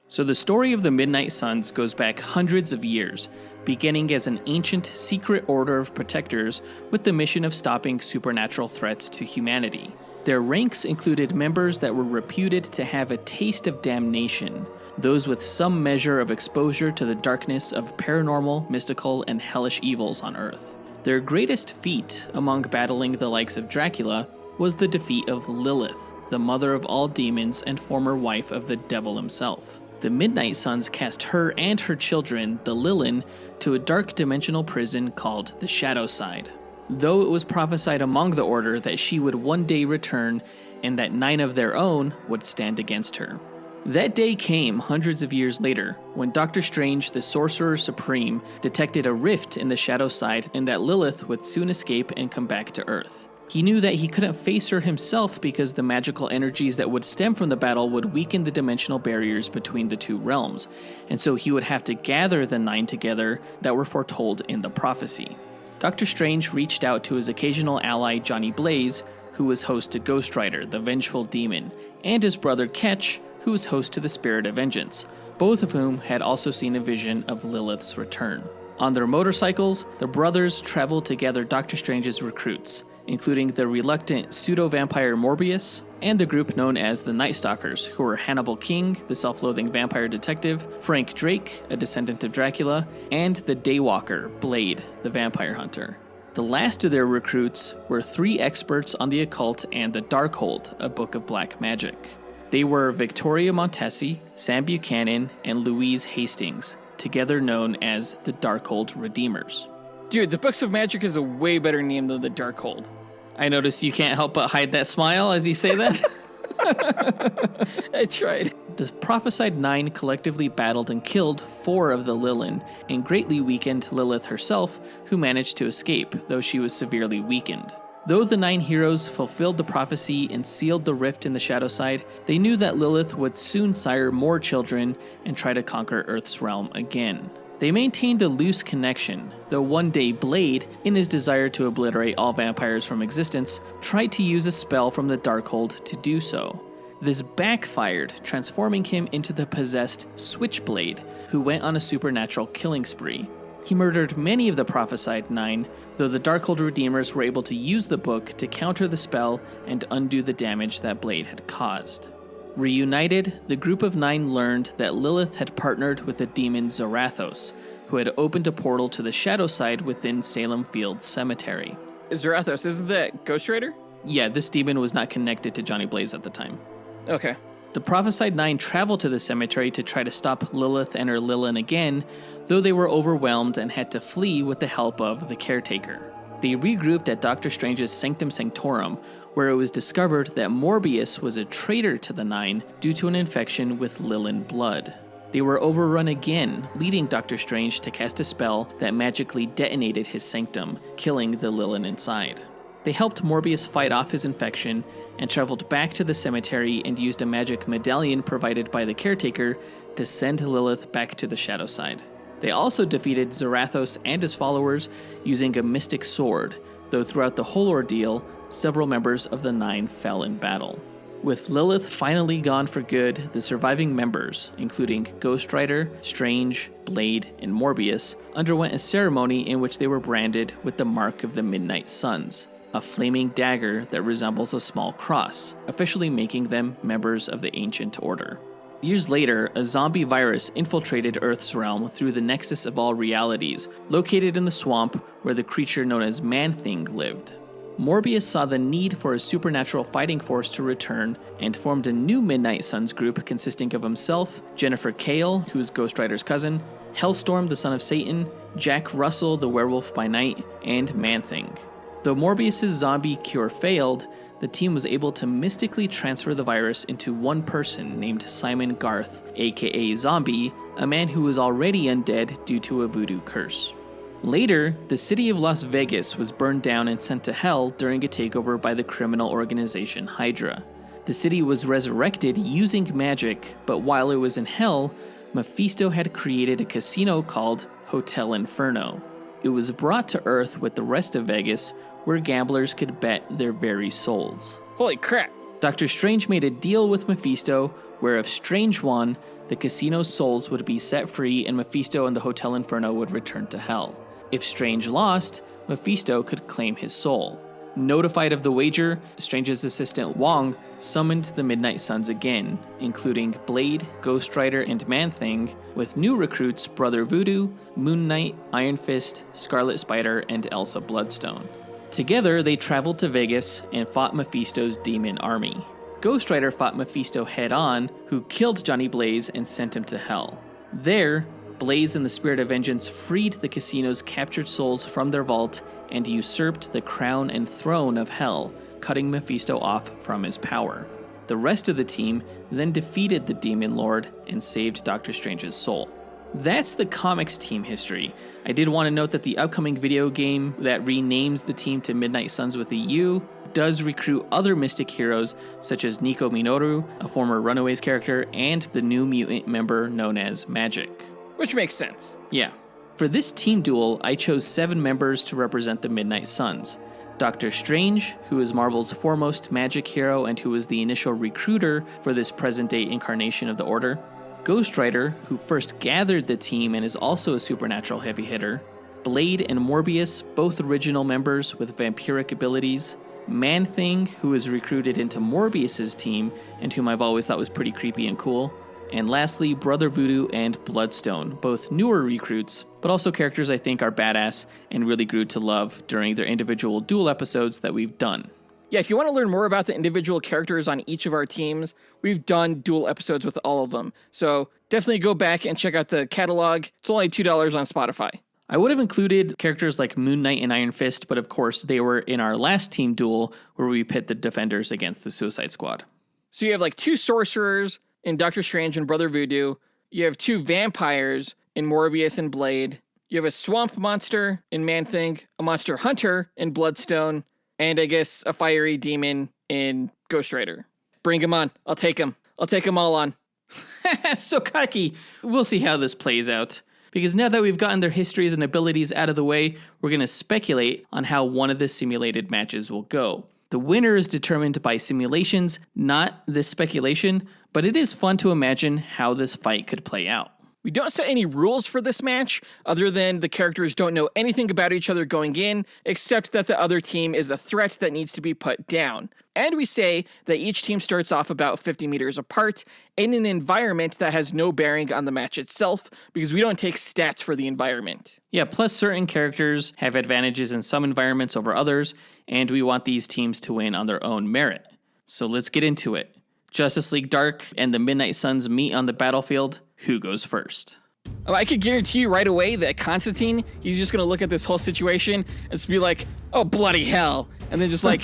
So the story of the Mighnight Suns goes back hundreds of years, beginning as an ancient secret order of protectors with the mission of stopping supernatural threats to humanity. Their ranks included members that were reputed to have a taste of damnation, those with some measure of exposure to the darkness of paranormal, mystical, and hellish evils on Earth. Their greatest feat among battling the likes of Dracula was the defeat of Lilith, the mother of all demons and former wife of the devil himself. The Mighnight Suns cast her and her children, the Lilin, to a dark dimensional prison called the Shadow Side. Though it was prophesied among the Order that she would one day return and that 9 of their own would stand against her. That day came hundreds of years later, when Doctor Strange, the Sorcerer Supreme, detected a rift in the Shadow Side and that Lilith would soon escape and come back to Earth. He knew that he couldn't face her himself because the magical energies that would stem from the battle would weaken the dimensional barriers between the two realms, and so he would have to gather the 9 together that were foretold in the prophecy. Doctor Strange reached out to his occasional ally Johnny Blaze, who was host to Ghost Rider, the Vengeful Demon, and his brother Ketch, who was host to the Spirit of Vengeance, both of whom had also seen a vision of Lilith's return. On their motorcycles, the brothers traveled to gather Doctor Strange's recruits, including the reluctant pseudo-vampire Morbius, and the group known as the Night Stalkers, who were Hannibal King, the self-loathing vampire detective, Frank Drake, a descendant of Dracula, and the Daywalker, Blade, the vampire hunter. The last of their recruits were 3 experts on the occult and the Darkhold, a book of black magic. They were Victoria Montesi, Sam Buchanan, and Louise Hastings, together known as the Darkhold Redeemers. Dude, the Books of Magic is a way better name than the Darkhold. I notice you can't help but hide that smile as you say that. I tried. The prophesied 9 collectively battled and killed 4 of the Lilin, and greatly weakened Lilith herself, who managed to escape, though she was severely weakened. Though the 9 heroes fulfilled the prophecy and sealed the rift in the Shadow Side, they knew that Lilith would soon sire more children and try to conquer Earth's realm again. They maintained a loose connection, though one day Blade, in his desire to obliterate all vampires from existence, tried to use a spell from the Darkhold to do so. This backfired, transforming him into the possessed Switchblade, who went on a supernatural killing spree. He murdered many of the prophesied 9, though the Darkhold Redeemers were able to use the book to counter the spell and undo the damage that Blade had caused. Reunited, the group of 9 learned that Lilith had partnered with the demon Zarathos, who had opened a portal to the Shadow Side within Salem Fields Cemetery. Zarathos, isn't that Ghost Rider? Yeah, this demon was not connected to Johnny Blaze at the time. Okay. The prophesied 9 traveled to the cemetery to try to stop Lilith and her Lilin again, though they were overwhelmed and had to flee with the help of the Caretaker. They regrouped at Doctor Strange's Sanctum Sanctorum, where it was discovered that Morbius was a traitor to the 9 due to an infection with Lilin blood. They were overrun again, leading Doctor Strange to cast a spell that magically detonated his sanctum, killing the Lilin inside. They helped Morbius fight off his infection and traveled back to the cemetery and used a magic medallion provided by the Caretaker to send Lilith back to the Shadow Side. They also defeated Zarathos and his followers using a mystic sword, though throughout the whole ordeal, several members of the 9 fell in battle. With Lilith finally gone for good, the surviving members, including Ghost Rider, Strange, Blade, and Morbius, underwent a ceremony in which they were branded with the mark of the Mighnight Suns, a flaming dagger that resembles a small cross, officially making them members of the Ancient Order. Years later, a zombie virus infiltrated Earth's realm through the Nexus of All Realities, located in the swamp where the creature known as Man-Thing lived. Morbius saw the need for a supernatural fighting force to return and formed a new Mighnight Suns group consisting of himself, Jennifer Kale, who is Ghost Rider's cousin, Hellstorm, the son of Satan, Jack Russell, the werewolf by night, and Man-Thing. Though Morbius's zombie cure failed, the team was able to mystically transfer the virus into one person named Simon Garth, aka Zombie, a man who was already undead due to a voodoo curse. Later, the city of Las Vegas was burned down and sent to hell during a takeover by the criminal organization Hydra. The city was resurrected using magic, but while it was in hell, Mephisto had created a casino called Hotel Inferno. It was brought to Earth with the rest of Vegas, where gamblers could bet their very souls. Holy crap. Dr. Strange made a deal with Mephisto, where if Strange won, the casino's souls would be set free and Mephisto and the Hotel Inferno would return to hell. If Strange lost, Mephisto could claim his soul. Notified of the wager, Strange's assistant Wong summoned the Mighnight Suns again, including Blade, Ghost Rider, and Man-Thing, with new recruits Brother Voodoo, Moon Knight, Iron Fist, Scarlet Spider, and Elsa Bloodstone. Together, they traveled to Vegas and fought Mephisto's demon army. Ghost Rider fought Mephisto head-on, who killed Johnny Blaze and sent him to hell. There, Blaze and the Spirit of Vengeance freed the casino's captured souls from their vault and usurped the crown and throne of hell, cutting Mephisto off from his power. The rest of the team then defeated the Demon Lord and saved Doctor Strange's soul. That's the comics team history. I did want to note that the upcoming video game that renames the team to Mighnight Suns with a U does recruit other Mystic heroes such as Nico Minoru, a former Runaways character, and the new mutant member known as Magic. Which makes sense. Yeah. For this team duel, I chose 7 members to represent the Mighnight Suns. Doctor Strange, who is Marvel's foremost magic hero and who was the initial recruiter for this present-day incarnation of the Order. Ghost Rider, who first gathered the team and is also a supernatural heavy hitter. Blade and Morbius, both original members with vampiric abilities. Man-Thing, who was recruited into Morbius's team and whom I've always thought was pretty creepy and cool. And lastly, Brother Voodoo and Bloodstone, both newer recruits, but also characters I think are badass and really grew to love during their individual duel episodes that we've done. Yeah, if you want to learn more about the individual characters on each of our teams, we've done duel episodes with all of them. So definitely go back and check out the catalog. It's only $2 on Spotify. I would have included characters like Moon Knight and Iron Fist, but of course they were in our last team duel where we pit the Defenders against the Suicide Squad. So you have like 2 sorcerers in Doctor Strange and Brother Voodoo. You have 2 vampires in Morbius and Blade. You have a swamp monster in Man-Thing, a monster hunter in Bloodstone, and I guess a fiery demon in Ghost Rider. Bring him on. I'll take him. I'll take them all on. So cocky. We'll see how this plays out. Because now that we've gotten their histories and abilities out of the way, we're going to speculate on how one of the simulated matches will go. The winner is determined by simulations, not this speculation, but it is fun to imagine how this fight could play out. We don't set any rules for this match, other than the characters don't know anything about each other going in, except that the other team is a threat that needs to be put down. And we say that each team starts off about 50 meters apart in an environment that has no bearing on the match itself, because we don't take stats for the environment. Yeah, plus certain characters have advantages in some environments over others, and we want these teams to win on their own merit. So let's get into it. Justice League Dark and the Mighnight Suns meet on the battlefield. Who goes first? Oh, I could guarantee you right away that Constantine, he's just going to look at this whole situation and just be like, oh, bloody hell. And then just like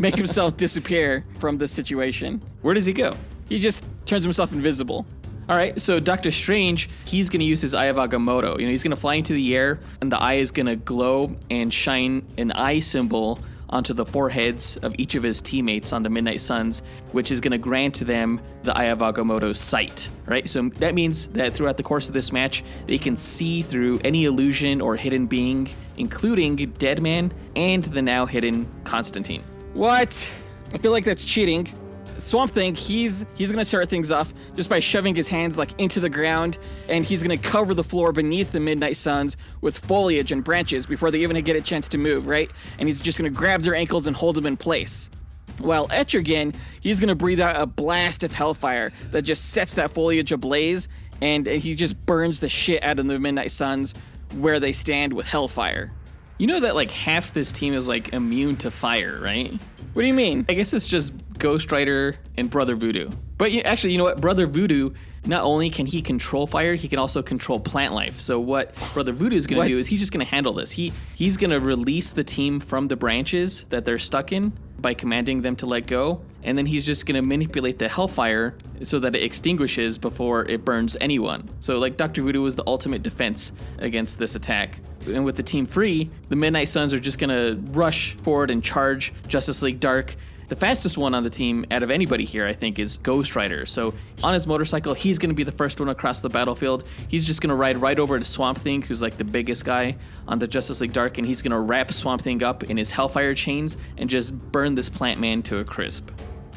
make himself disappear from the situation. Where does he go? He just turns himself invisible. All right, so Doctor Strange, he's going to use his Eye of Agamotto. He's going to fly into the air, and the eye is going to glow and shine an eye symbol onto the foreheads of each of his teammates on the Mighnight Suns, which is going to grant them the Eye of Agamotto's sight, right? So that means that throughout the course of this match, they can see through any illusion or hidden being, including Deadman and the now hidden Constantine. What? I feel like that's cheating. Swamp Thing, he's going to start things off just by shoving his hands like into the ground, and he's going to cover the floor beneath the Mighnight Suns with foliage and branches before they even get a chance to move, right? And he's just going to grab their ankles and hold them in place. While Etrigan, he's going to breathe out a blast of hellfire that just sets that foliage ablaze, and he just burns the shit out of the Mighnight Suns where they stand with hellfire. You know that like half this team is like immune to fire, right? What do you mean? I guess it's just Ghost Rider and Brother Voodoo. But actually, you know what? Brother Voodoo, not only can he control fire, he can also control plant life. So what Brother Voodoo is going to do is he's just going to handle this. He's going to release the team from the branches that they're stuck in, by commanding them to let go, and then he's just going to manipulate the hellfire so that it extinguishes before it burns anyone. So like Dr. Voodoo is the ultimate defense against this attack. And with the team free, the Mighnight Suns are just going to rush forward and charge Justice League Dark. The fastest one on the team out of anybody here, I think, is Ghost Rider. So on his motorcycle, he's going to be the first one across the battlefield. He's just going to ride right over to Swamp Thing, who's like the biggest guy on the Justice League Dark, and he's going to wrap Swamp Thing up in his Hellfire chains and just burn this plant man to a crisp.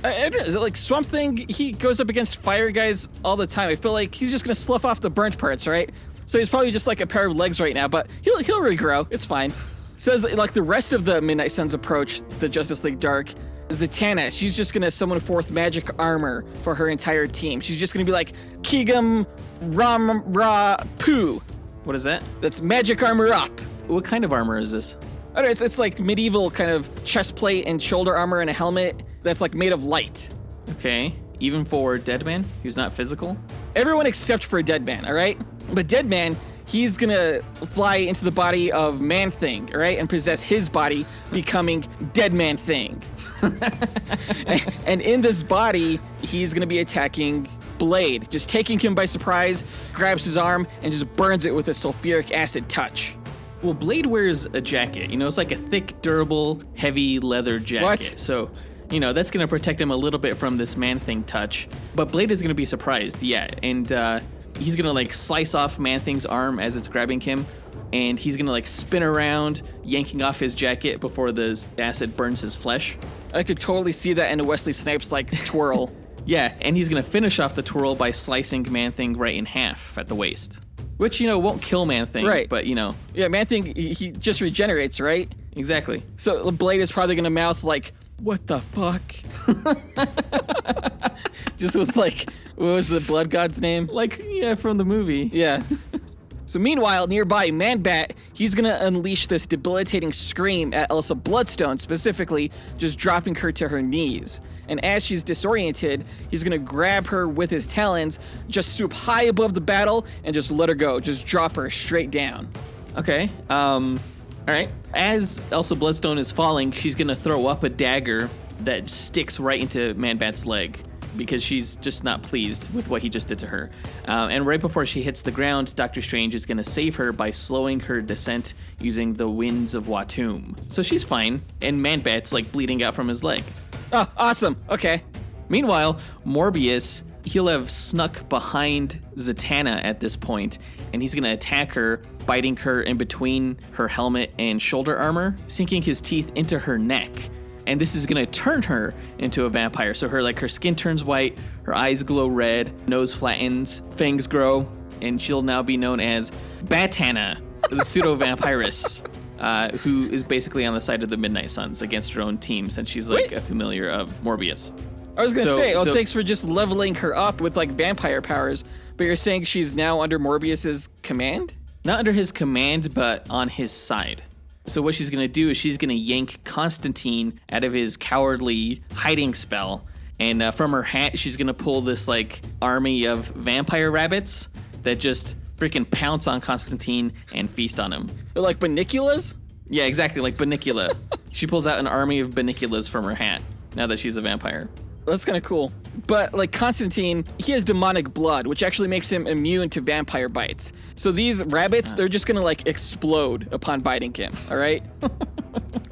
I don't know, is it like Swamp Thing, he goes up against fire guys all the time. I feel like he's just going to slough off the burnt parts, right? So he's probably just like a pair of legs right now, but he'll regrow. It's fine. So as like the rest of the Mighnight Suns approach the Justice League Dark, Zatanna, she's just gonna summon forth magic armor for her entire team. She's just gonna be like, Kigam Ram Ra Poo. What is that? That's magic armor up. What kind of armor is this? I don't know, it's like medieval kind of chest plate and shoulder armor and a helmet that's like made of light. Okay, even for Deadman, who's not physical? Everyone except for Deadman, all right? But Deadman, he's gonna fly into the body of Man-Thing, all right? And possess his body, becoming Dead Man-Thing. And in this body, he's gonna be attacking Blade, just taking him by surprise, grabs his arm, and just burns it with a sulfuric acid touch. Well, Blade wears a jacket. You know, it's like a thick, durable, heavy leather jacket. What? So, you know, that's going to protect him a little bit from this Man-Thing touch. But Blade is going to be surprised, yeah. And he's going to, like, slice off Man-Thing's arm as it's grabbing him. And he's going to, like, spin around, yanking off his jacket before the acid burns his flesh. I could totally see that in a Wesley Snipes, like, twirl. Yeah, and he's going to finish off the twirl by slicing Man-Thing right in half at the waist. Which, you know, won't kill Man-Thing, right? But, you know. Yeah, Man-Thing, he just regenerates, right? Exactly. So Blade is probably gonna mouth like, "What the fuck?" Just with like, what was the blood god's name? Like, yeah, from the movie. Yeah. So meanwhile, nearby, Man-Bat, he's gonna unleash this debilitating scream at Elsa Bloodstone, specifically just dropping her to her knees. And as she's disoriented, he's gonna grab her with his talons, just swoop high above the battle, and just let her go, just drop her straight down. Okay, all right. As Elsa Bloodstone is falling, she's gonna throw up a dagger that sticks right into Man-Bat's leg, because she's just not pleased with what he just did to her. And right before she hits the ground, Doctor Strange is going to save her by slowing her descent using the winds of Watum. So she's fine, and Man-Bat's like bleeding out from his leg. Oh, awesome. Okay. Meanwhile, Morbius, he'll have snuck behind Zatanna at this point, and he's going to attack her, biting her in between her helmet and shoulder armor, sinking his teeth into her neck. And this is gonna turn her into a vampire. So her skin turns white, her eyes glow red, nose flattens, fangs grow, and she'll now be known as Batanna, the pseudo-vampiress, who is basically on the side of the Mighnight Suns against her own team, since she's like a familiar of Morbius. I was gonna say, thanks for just leveling her up with like vampire powers, but you're saying she's now under Morbius's command? Not under his command, but on his side. So what she's going to do is she's going to yank Constantine out of his cowardly hiding spell. And from her hat, she's going to pull this, like, army of vampire rabbits that just freaking pounce on Constantine and feast on him. They're like Baniculas? Yeah, exactly, like Banicula. She pulls out an army of Baniculas from her hat now that she's a vampire. That's kind of cool. But like Constantine, he has demonic blood, which actually makes him immune to vampire bites. So these rabbits, they're just gonna like explode upon biting him, all right?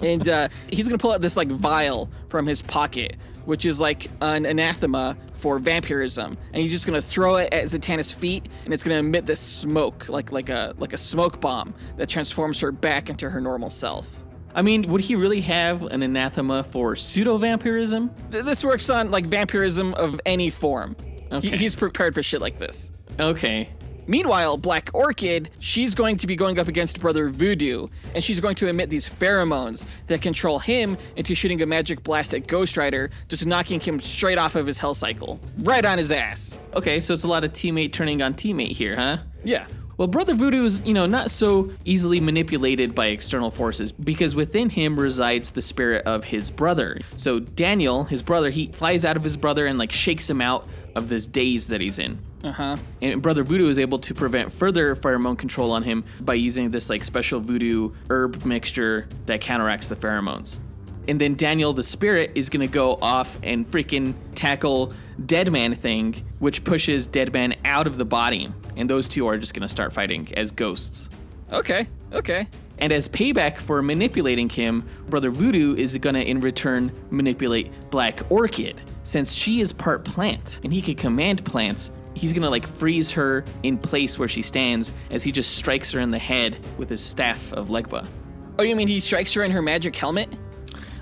And he's gonna pull out this like vial from his pocket, which is like an anathema for vampirism. And he's just gonna throw it at Zatanna's feet, and it's gonna emit this smoke, like a smoke bomb that transforms her back into her normal self. I mean, would he really have an anathema for pseudo-vampirism? This works on, like, vampirism of any form. Okay. He's prepared for shit like this. Okay. Meanwhile, Black Orchid, she's going to be going up against Brother Voodoo, and she's going to emit these pheromones that control him into shooting a magic blast at Ghost Rider, just knocking him straight off of his hell cycle. Right on his ass. Okay, so it's a lot of teammate turning on teammate here, huh? Yeah. Well, Brother Voodoo is, not so easily manipulated by external forces because within him resides the spirit of his brother. So Daniel, his brother, he flies out of his brother and shakes him out of this daze that he's in. Uh-huh. And Brother Voodoo is able to prevent further pheromone control on him by using this special voodoo herb mixture that counteracts the pheromones. And then Daniel the Spirit is going to go off and freaking tackle Deadman thing, which pushes Deadman out of the body. And those two are just going to start fighting as ghosts. Okay. And as payback for manipulating him, Brother Voodoo is going to in return manipulate Black Orchid. Since she is part plant and he can command plants, he's going to like freeze her in place where she stands as he just strikes her in the head with his staff of Legba. Oh, you mean he strikes her in her magic helmet?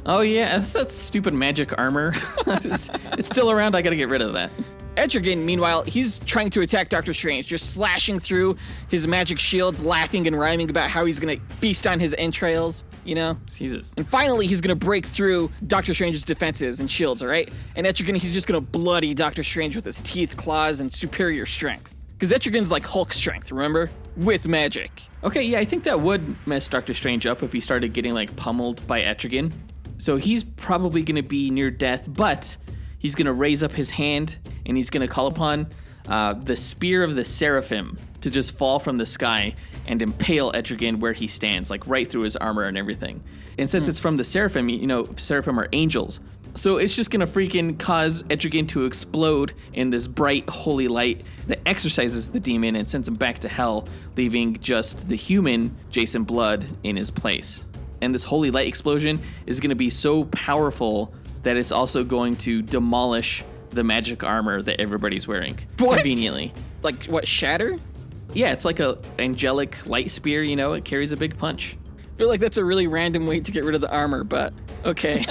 Oh yeah, that's that stupid magic armor. It's still around, I gotta get rid of that. Etrigan, meanwhile, he's trying to attack Doctor Strange, just slashing through his magic shields, laughing and rhyming about how he's gonna feast on his entrails, you know? Jesus. And finally, he's gonna break through Doctor Strange's defenses and shields, all right? And Etrigan, he's just gonna bloody Doctor Strange with his teeth, claws, and superior strength. Because Etrigan's like Hulk strength, remember? With magic. Okay, yeah, I think that would mess Doctor Strange up if he started getting like pummeled by Etrigan. So he's probably gonna be near death, but he's gonna raise up his hand and he's gonna call upon the Spear of the Seraphim to just fall from the sky and impale Etrigan where he stands, like right through his armor and everything. And since it's from the Seraphim, you know, Seraphim are angels. So it's just gonna freaking cause Etrigan to explode in this bright holy light that exorcises the demon and sends him back to hell, leaving just the human Jason Blood in his place. And this holy light explosion is gonna be so powerful that it's also going to demolish the magic armor that everybody's wearing. What? Conveniently. Like, what, shatter? Yeah, it's like a angelic light spear, you know, it carries a big punch. I feel like that's a really random way to get rid of the armor, but okay.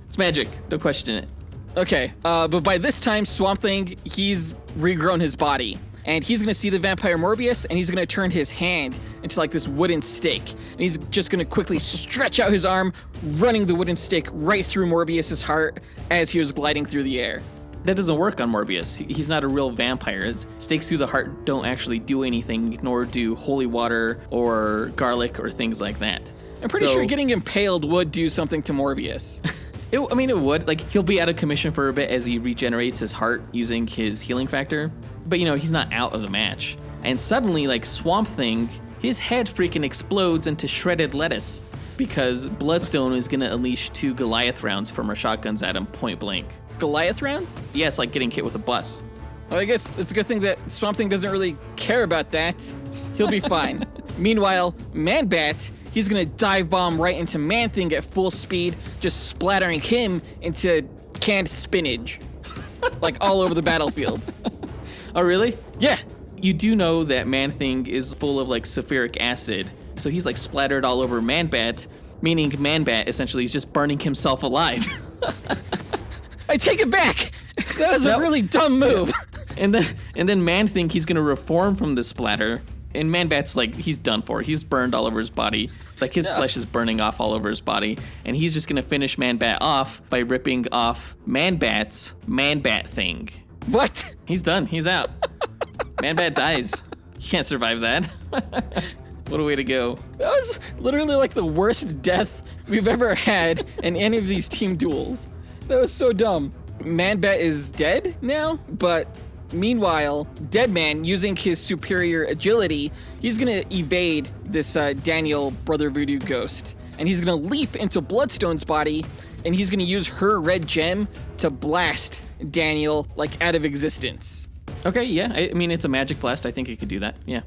It's magic, don't question it. Okay, but by this time, Swamp Thing, he's regrown his body. And he's gonna see the vampire Morbius, and he's gonna turn his hand into like this wooden stake. And he's just gonna quickly stretch out his arm, running the wooden stake right through Morbius's heart as he was gliding through the air. That doesn't work on Morbius. He's not a real vampire. Stakes through the heart don't actually do anything, nor do holy water or garlic or things like that. I'm pretty sure getting impaled would do something to Morbius. It would. Like, he'll be out of commission for a bit as he regenerates his heart using his healing factor. But, you know, he's not out of the match. And suddenly, like, Swamp Thing, his head freaking explodes into shredded lettuce because Bloodstone is going to unleash 2 Goliath rounds from her shotguns at him point blank. Goliath rounds? Yeah, it's like getting hit with a bus. Well, I guess it's a good thing that Swamp Thing doesn't really care about that. He'll be fine. Meanwhile, Man-Bat, he's gonna dive bomb right into Man-Thing at full speed, just splattering him into canned spinach. Like all over the battlefield. Oh, really? Yeah. You do know that Man-Thing is full of like sulfuric acid, so he's like splattered all over Man-Bat, meaning Man-Bat essentially is just burning himself alive. I take it back! That was a really dumb move. And then Man-Thing, he's gonna reform from the splatter, and Man-Bat's like, he's done for. He's burned all over his body. Like, his flesh is burning off all over his body, and he's just gonna finish Man-Bat off by ripping off Man-Bat's Man-Bat thing. What? He's done. He's out. Man-Bat dies. He can't survive that. What a way to go. That was literally like the worst death we've ever had in any of these team duels. That was so dumb. Man-Bat is dead now, but meanwhile, Deadman, using his superior agility, he's gonna evade this Daniel Brother Voodoo ghost, and he's gonna leap into Bloodstone's body, and he's gonna use her red gem to blast Daniel, like, out of existence. Okay, yeah. I mean, it's a magic blast. I think it could do that. Yeah.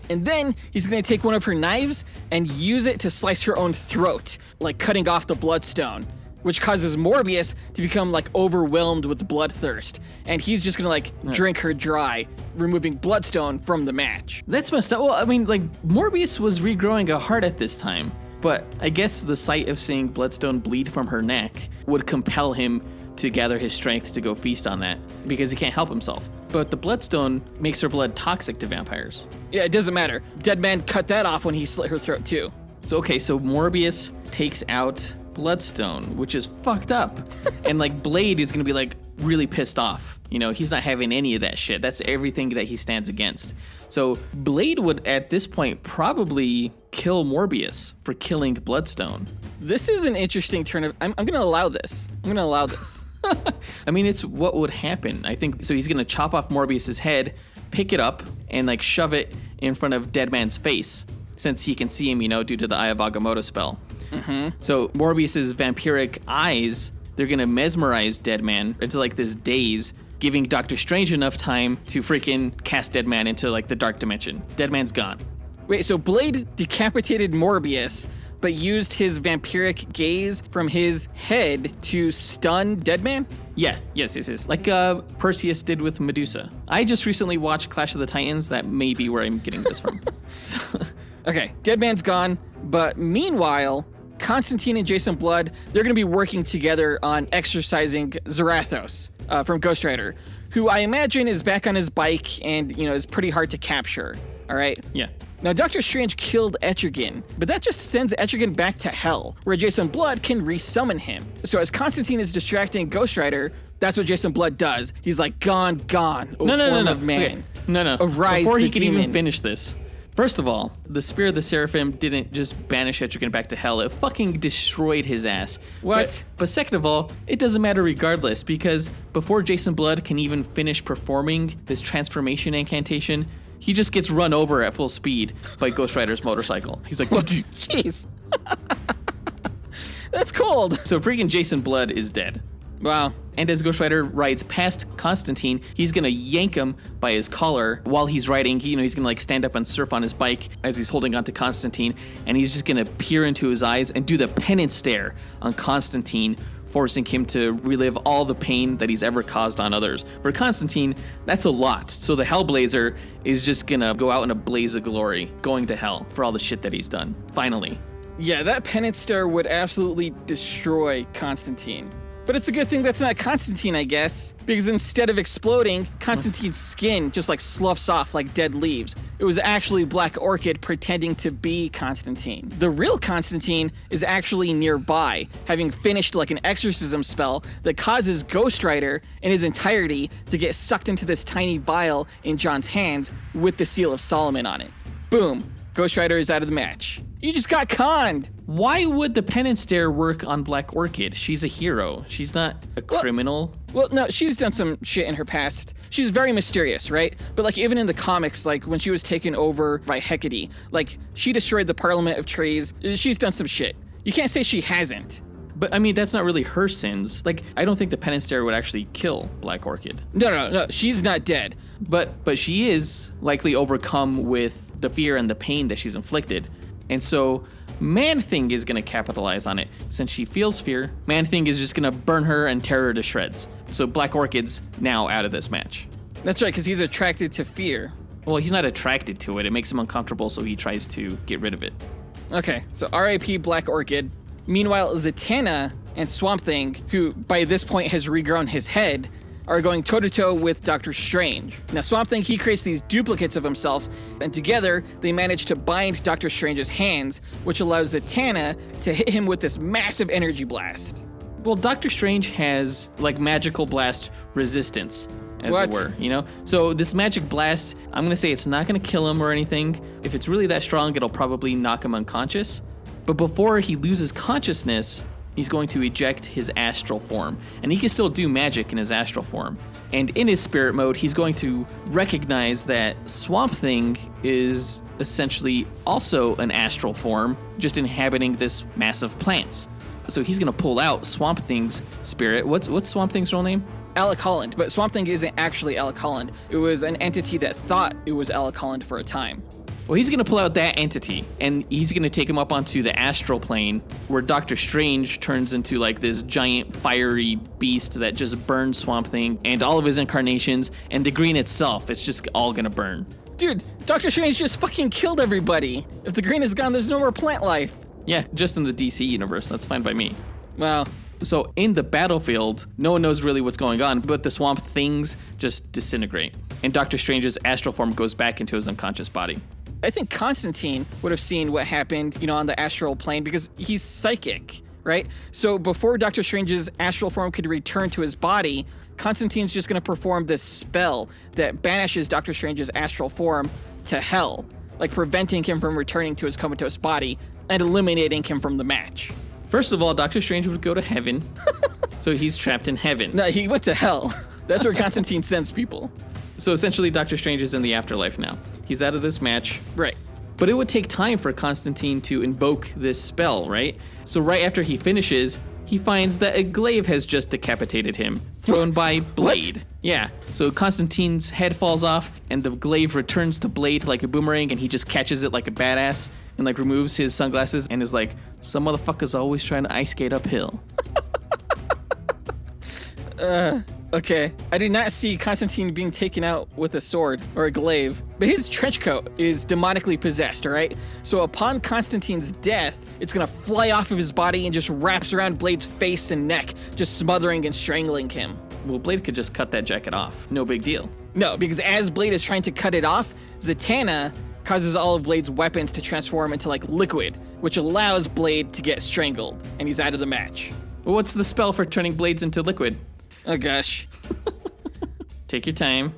And then he's gonna take one of her knives and use it to slice her own throat, like cutting off the Bloodstone, which causes Morbius to become like overwhelmed with bloodthirst. And he's just gonna like drink her dry, removing Bloodstone from the match. That's messed up. Well, I mean, like, Morbius was regrowing a heart at this time, but I guess the sight of seeing Bloodstone bleed from her neck would compel him to gather his strength to go feast on that, because he can't help himself. But the Bloodstone makes her blood toxic to vampires. Yeah, it doesn't matter. Deadman cut that off when he slit her throat too. So Morbius takes out Bloodstone, which is fucked up. And like, Blade is gonna be like really pissed off. You know, he's not having any of that shit. That's everything that he stands against. So Blade would at this point probably kill Morbius for killing Bloodstone. This is an interesting turn of... I'm gonna allow this. I mean, it's what would happen. I think so. He's gonna chop off Morbius's head, pick it up, and like shove it in front of Deadman's face, since he can see him, you know, due to the Eye of Agamotto spell. Mm-hmm. So Morbius's vampiric eyes, they're going to mesmerize Deadman into like this daze, giving Doctor Strange enough time to freaking cast Deadman into like the dark dimension. Deadman's gone. Wait, so Blade decapitated Morbius, but used his vampiric gaze from his head to stun Deadman? Yeah, yes. Like Perseus did with Medusa. I just recently watched Clash of the Titans. That may be where I'm getting this from. Okay, Deadman's gone, but meanwhile, Constantine and Jason Blood, they're going to be working together on exorcising Zarathos from Ghost Rider, who I imagine is back on his bike and, is pretty hard to capture, all right? Yeah. Now, Doctor Strange killed Etrigan, but that just sends Etrigan back to hell, where Jason Blood can resummon him. So as Constantine is distracting Ghost Rider, that's what Jason Blood does. He's like, gone, oh, no. man. Okay. No. Arise, before he the can demon. even finish this. First of all, the Spear of the Seraphim didn't just banish Etrigan back to hell. It fucking destroyed his ass. What? But second of all, it doesn't matter regardless, because before Jason Blood can even finish performing this transformation incantation, he just gets run over at full speed by Ghost Rider's motorcycle. He's like, jeez. That's cold. So freaking Jason Blood is dead. Wow. And as Ghost Rider rides past Constantine, he's gonna yank him by his collar while he's riding. He's gonna like stand up and surf on his bike as he's holding onto Constantine, and he's just gonna peer into his eyes and do the penance stare on Constantine, forcing him to relive all the pain that he's ever caused on others. For Constantine, that's a lot. So the Hellblazer is just gonna go out in a blaze of glory, going to hell for all the shit that he's done. Finally. Yeah, that penance stare would absolutely destroy Constantine. But it's a good thing that's not Constantine, I guess, because instead of exploding, Constantine's skin just like sloughs off like dead leaves. It was actually Black Orchid pretending to be Constantine. The real Constantine is actually nearby, having finished like an exorcism spell that causes Ghost Rider in his entirety to get sucked into this tiny vial in John's hands with the Seal of Solomon on it. Boom, Ghost Rider is out of the match. You just got conned. Why would the penance stare work on Black Orchid? She's a hero. She's not a criminal. Well, no, she's done some shit in her past. She's very mysterious, right? But like even in the comics, like when she was taken over by Hecate, like she destroyed the Parliament of Trees. She's done some shit. You can't say she hasn't. But I mean, that's not really her sins. Like, I don't think the penance stare would actually kill Black Orchid. No, she's not dead. But she is likely overcome with the fear and the pain that she's inflicted. And so Man-Thing is going to capitalize on it. Since she feels fear, Man-Thing is just going to burn her and tear her to shreds. So Black Orchid's now out of this match. That's right, because he's attracted to fear. Well, he's not attracted to it. It makes him uncomfortable, so he tries to get rid of it. Okay, so R.I.P. Black Orchid. Meanwhile, Zatanna and Swamp Thing, who by this point has regrown his head, are going toe-to-toe with Doctor Strange. Now, Swamp Thing, he creates these duplicates of himself, and together, they manage to bind Doctor Strange's hands, which allows Zatanna to hit him with this massive energy blast. Well, Doctor Strange has, like, magical blast resistance, as it were, So this magic blast, I'm going to say it's not going to kill him or anything. If it's really that strong, it'll probably knock him unconscious. But before he loses consciousness, he's going to eject his astral form, and he can still do magic in his astral form. And in his spirit mode, he's going to recognize that Swamp Thing is essentially also an astral form, just inhabiting this mass of plants. So he's going to pull out Swamp Thing's spirit. What's Swamp Thing's real name? Alec Holland, but Swamp Thing isn't actually Alec Holland. It was an entity that thought it was Alec Holland for a time. Well, he's going to pull out that entity, and he's going to take him up onto the astral plane, where Doctor Strange turns into like this giant fiery beast that just burns Swamp Thing and all of his incarnations, and the green itself, it's just all going to burn. Dude, Doctor Strange just fucking killed everybody. If the green is gone, there's no more plant life. Yeah, just in the DC universe. That's fine by me. Wow. So in the battlefield, no one knows really what's going on, but the Swamp Things just disintegrate, and Doctor Strange's astral form goes back into his unconscious body. I think Constantine would have seen what happened, on the astral plane because he's psychic, right? So before Doctor Strange's astral form could return to his body, Constantine's just going to perform this spell that banishes Doctor Strange's astral form to hell, like preventing him from returning to his comatose body and eliminating him from the match. First of all, Doctor Strange would go to heaven, so he's trapped in heaven. No, he went to hell. That's where Constantine sends people. So essentially, Doctor Strange is in the afterlife now. He's out of this match. Right. But it would take time for Constantine to invoke this spell, right? So right after he finishes, he finds that a glaive has just decapitated him, thrown by Blade. What? Yeah, so Constantine's head falls off, and the glaive returns to Blade like a boomerang, and he just catches it like a badass, and like removes his sunglasses, and is like, some motherfucker's always trying to ice skate uphill. Okay, I did not see Constantine being taken out with a sword or a glaive, but his trench coat is demonically possessed, all right? So upon Constantine's death, it's gonna fly off of his body and just wraps around Blade's face and neck, just smothering and strangling him. Well, Blade could just cut that jacket off. No big deal. No, because as Blade is trying to cut it off, Zatanna causes all of Blade's weapons to transform into like liquid, which allows Blade to get strangled, and he's out of the match. Well, what's the spell for turning blades into liquid? Oh gosh. Take your time.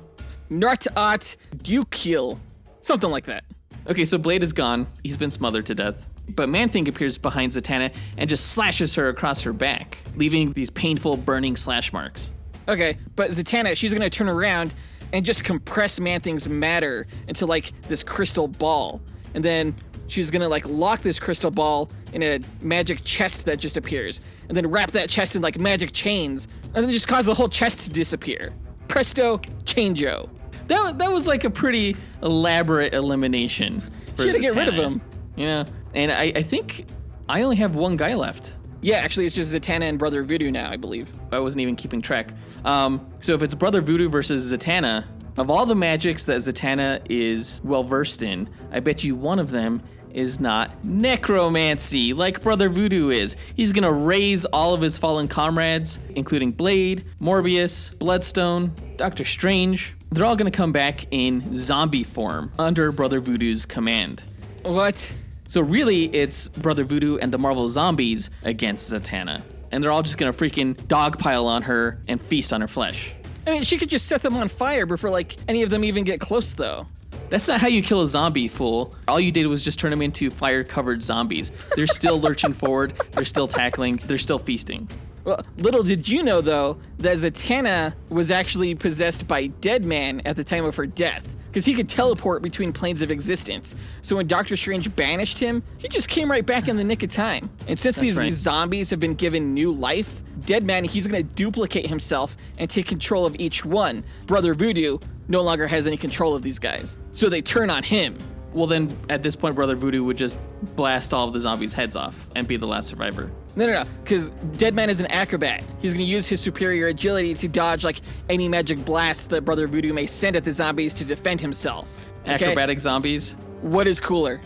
Nartat Dukil. Something like that. Okay, so Blade is gone. He's been smothered to death. But Man-Thing appears behind Zatanna and just slashes her across her back, leaving these painful burning slash marks. Okay, but Zatanna, she's gonna turn around and just compress Man-Thing's matter into like this crystal ball. And then she's gonna like lock this crystal ball in a magic chest that just appears. And then wrap that chest in like magic chains. And then just cause the whole chest to disappear. Presto, chango. That was like a pretty elaborate elimination. She had to get rid of him. Yeah, and I think I only have one guy left. Yeah, actually, it's just Zatanna and Brother Voodoo now, I believe. I wasn't even keeping track. So if it's Brother Voodoo versus Zatanna, of all the magics that Zatanna is well versed in, I bet you one of them is not necromancy, like Brother Voodoo is. He's gonna raise all of his fallen comrades, including Blade, Morbius, Bloodstone, Doctor Strange. They're all gonna come back in zombie form under Brother Voodoo's command. What? So really, it's Brother Voodoo and the Marvel Zombies against Zatanna. And they're all just gonna freaking dogpile on her and feast on her flesh. I mean, she could just set them on fire before, like, any of them even get close, though. That's not how you kill a zombie, fool. All you did was just turn them into fire-covered zombies. They're still lurching forward, they're still tackling, they're still feasting. Well, little did you know, though, that Zatanna was actually possessed by Deadman at the time of her death, because he could teleport between planes of existence. So when Doctor Strange banished him, he just came right back in the nick of time. And since these zombies have been given new life, Deadman, he's going to duplicate himself and take control of each one. Brother Voodoo no longer has any control of these guys, so they turn on him. Well, then, at this point, Brother Voodoo would just blast all of the zombies' heads off and be the last survivor. No, because Deadman is an acrobat. He's going to use his superior agility to dodge, like, any magic blasts that Brother Voodoo may send at the zombies to defend himself. Okay? Acrobatic zombies? What is cooler?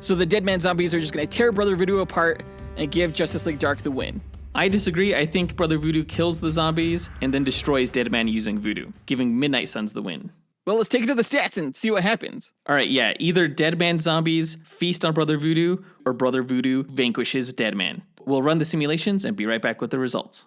So the Deadman zombies are just going to tear Brother Voodoo apart and give Justice League Dark the win. I disagree. I think Brother Voodoo kills the zombies and then destroys Deadman using voodoo, giving Mighnight Suns the win. Well, let's take it to the stats and see what happens. All right, yeah. Either Deadman zombies feast on Brother Voodoo or Brother Voodoo vanquishes Deadman. We'll run the simulations and be right back with the results.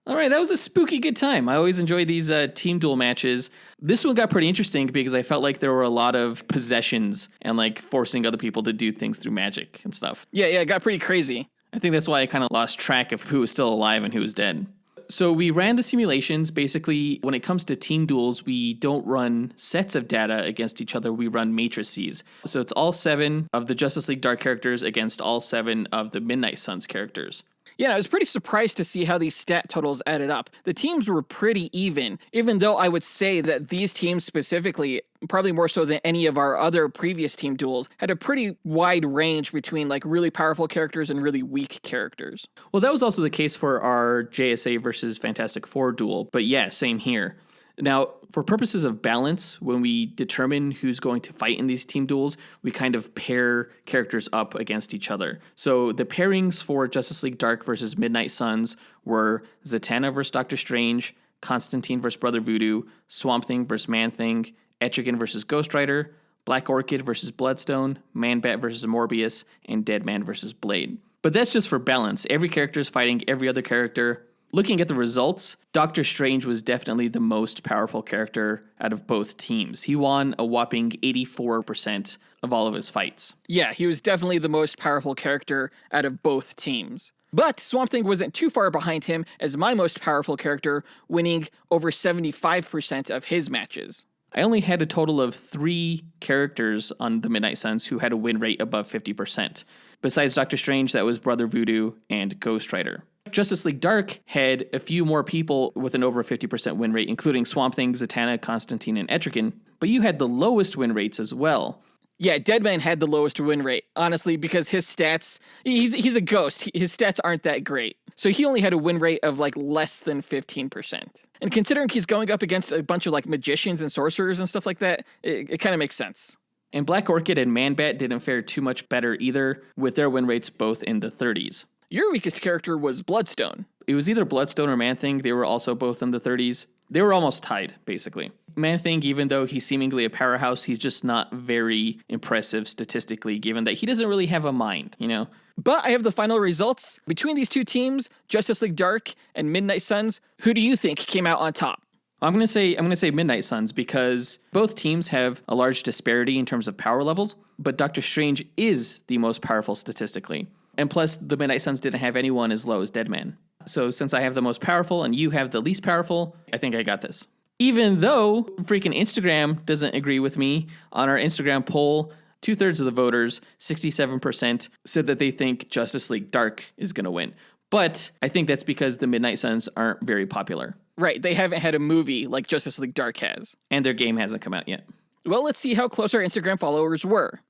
All right, that was a spooky good time. I always enjoy these team duel matches. This one got pretty interesting because I felt like there were a lot of possessions and like forcing other people to do things through magic and stuff. Yeah, it got pretty crazy. I think that's why I kind of lost track of who was still alive and who was dead. So we ran the simulations. Basically, when it comes to team duels, we don't run sets of data against each other. We run matrices. So it's all 7 of the Justice League Dark characters against all 7 of the Mighnight Suns characters. Yeah, I was pretty surprised to see how these stat totals added up. The teams were pretty even though I would say that these teams specifically, probably more so than any of our other previous team duels, had a pretty wide range between like really powerful characters and really weak characters. Well, that was also the case for our JSA versus Fantastic Four duel, but yeah, same here. Now, for purposes of balance, when we determine who's going to fight in these team duels, we kind of pair characters up against each other. So the pairings for Justice League Dark versus Mighnight Suns were Zatanna versus Doctor Strange, Constantine versus Brother Voodoo, Swamp Thing versus Man-Thing, Etrigan versus Ghost Rider, Black Orchid versus Bloodstone, Man-Bat versus Morbius, and Deadman versus Blade. But that's just for balance. Every character is fighting every other character. Looking at the results, Doctor Strange was definitely the most powerful character out of both teams. He won a whopping 84% of all of his fights. Yeah, he was definitely the most powerful character out of both teams. But Swamp Thing wasn't too far behind him as my most powerful character, winning over 75% of his matches. I only had a total of 3 characters on the Mighnight Suns who had a win rate above 50%. Besides Doctor Strange, that was Brother Voodoo and Ghost Rider. Justice League Dark had a few more people with an over 50% win rate, including Swamp Thing, Zatanna, Constantine, and Etrigan, but you had the lowest win rates as well. Yeah, Deadman had the lowest win rate, honestly, because his stats, he's a ghost. His stats aren't that great. So he only had a win rate of like less than 15%. And considering he's going up against a bunch of like magicians and sorcerers and stuff like that, it kind of makes sense. And Black Orchid and Man-Bat didn't fare too much better either, with their win rates both in the 30s. Your weakest character was Bloodstone. It was either Bloodstone or Man-Thing. They were also both in the 30s. They were almost tied, basically. Man-Thing, even though he's seemingly a powerhouse, he's just not very impressive statistically, given that he doesn't really have a mind, you know? But I have the final results. Between these two teams, Justice League Dark and Mighnight Suns, who do you think came out on top? I'm gonna say Mighnight Suns because both teams have a large disparity in terms of power levels, but Doctor Strange is the most powerful statistically. And plus, the Mighnight Suns didn't have anyone as low as Deadman. So since I have the most powerful and you have the least powerful, I think I got this. Even though freaking Instagram doesn't agree with me, on our Instagram poll, 2/3 of the voters, 67%, said that they think Justice League Dark is going to win. But I think that's because the Mighnight Suns aren't very popular. Right, they haven't had a movie like Justice League Dark has. And their game hasn't come out yet. Well, let's see how close our Instagram followers were.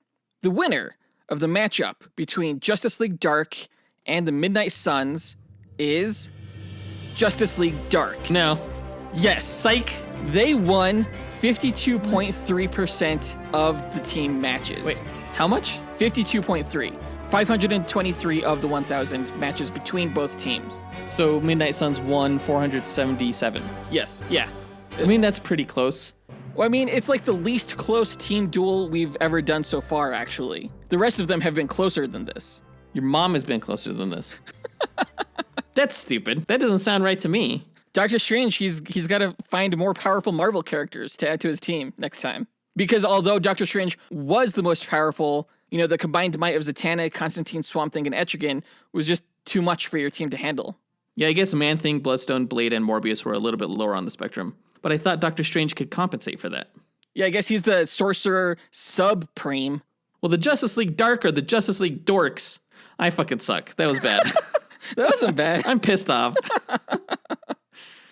The winner of the matchup between Justice League Dark and the Mighnight Suns is Justice League Dark. No. Yes, psych. They won 52.3% of the team matches. Wait, how much? 52.3. 523 of the 1,000 matches between both teams. So Mighnight Suns won 477. Yes, yeah. I mean, that's pretty close. Well, I mean, it's like the least close team duel we've ever done so far, actually. The rest of them have been closer than this. Your mom has been closer than this. That's stupid. That doesn't sound right to me. Doctor Strange, he's got to find more powerful Marvel characters to add to his team next time. Because although Doctor Strange was the most powerful, you know, the combined might of Zatanna, Constantine, Swamp Thing, and Etrigan was just too much for your team to handle. Yeah, I guess Man-Thing, Bloodstone, Blade, and Morbius were a little bit lower on the spectrum. But I thought Doctor Strange could compensate for that. Yeah, I guess he's the sorcerer sub-prime. Well, the Justice League Dark or the Justice League Dorks. I fucking suck. That was bad. That wasn't bad. I'm pissed off.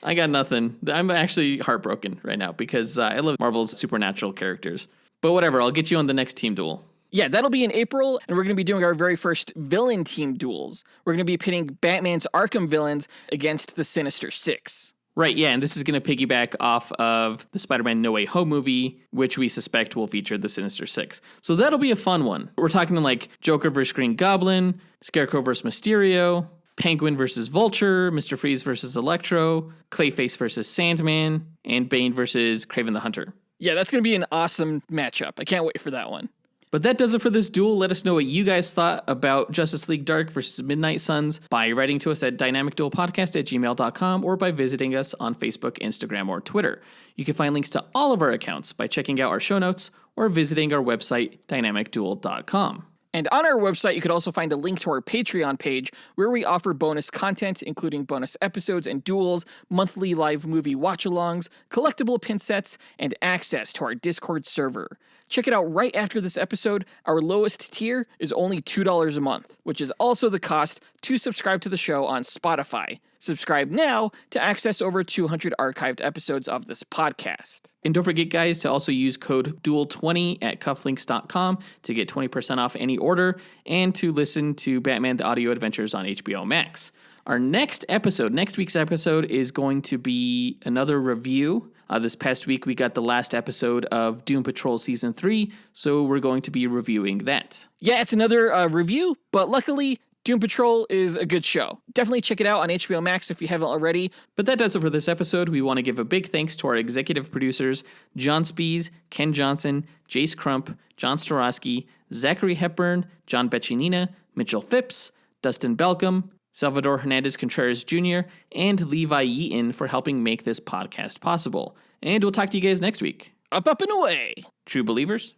I got nothing. I'm actually heartbroken right now because I love Marvel's supernatural characters. But whatever, I'll get you on the next team duel. Yeah, that'll be in April, and we're going to be doing our very first villain team duels. We're going to be pitting Batman's Arkham villains against the Sinister Six. Right, yeah, and this is going to piggyback off of the Spider-Man No Way Home movie, which we suspect will feature the Sinister Six. So that'll be a fun one. We're talking like Joker versus Green Goblin, Scarecrow versus Mysterio, Penguin versus Vulture, Mr. Freeze versus Electro, Clayface versus Sandman, and Bane versus Kraven the Hunter. Yeah, that's going to be an awesome matchup. I can't wait for that one. But that does it for this duel. Let us know what you guys thought about Justice League Dark versus Mighnight Suns by writing to us at dynamicduelpodcast@gmail.com or by visiting us on Facebook, Instagram, or Twitter. You can find links to all of our accounts by checking out our show notes or visiting our website, dynamicduel.com. And on our website, you could also find a link to our Patreon page where we offer bonus content, including bonus episodes and duels, monthly live movie watch-alongs, collectible pin sets, and access to our Discord server. Check it out right after this episode. Our lowest tier is only $2 a month, which is also the cost to subscribe to the show on Spotify. Subscribe now to access over 200 archived episodes of this podcast. And don't forget, guys, to also use code DUEL20 at cufflinks.com to get 20% off any order and to listen to Batman the Audio Adventures on HBO Max. Our next week's episode, is going to be another review. This past week, we got the last episode of Doom Patrol Season 3, so we're going to be reviewing that. Yeah, it's another review, but luckily, Doom Patrol is a good show. Definitely check it out on HBO Max if you haven't already. But that does it for this episode. We want to give a big thanks to our executive producers, John Speas, Ken Johnson, Jace Crump, John Starosky, Zachary Hepburn, John Bechinina, Mitchell Phipps, Dustyn Balcom, Salvador Hernandez-Contreras Jr., and Levi Yeaton for helping make this podcast possible. And we'll talk to you guys next week. Up, and away. True believers.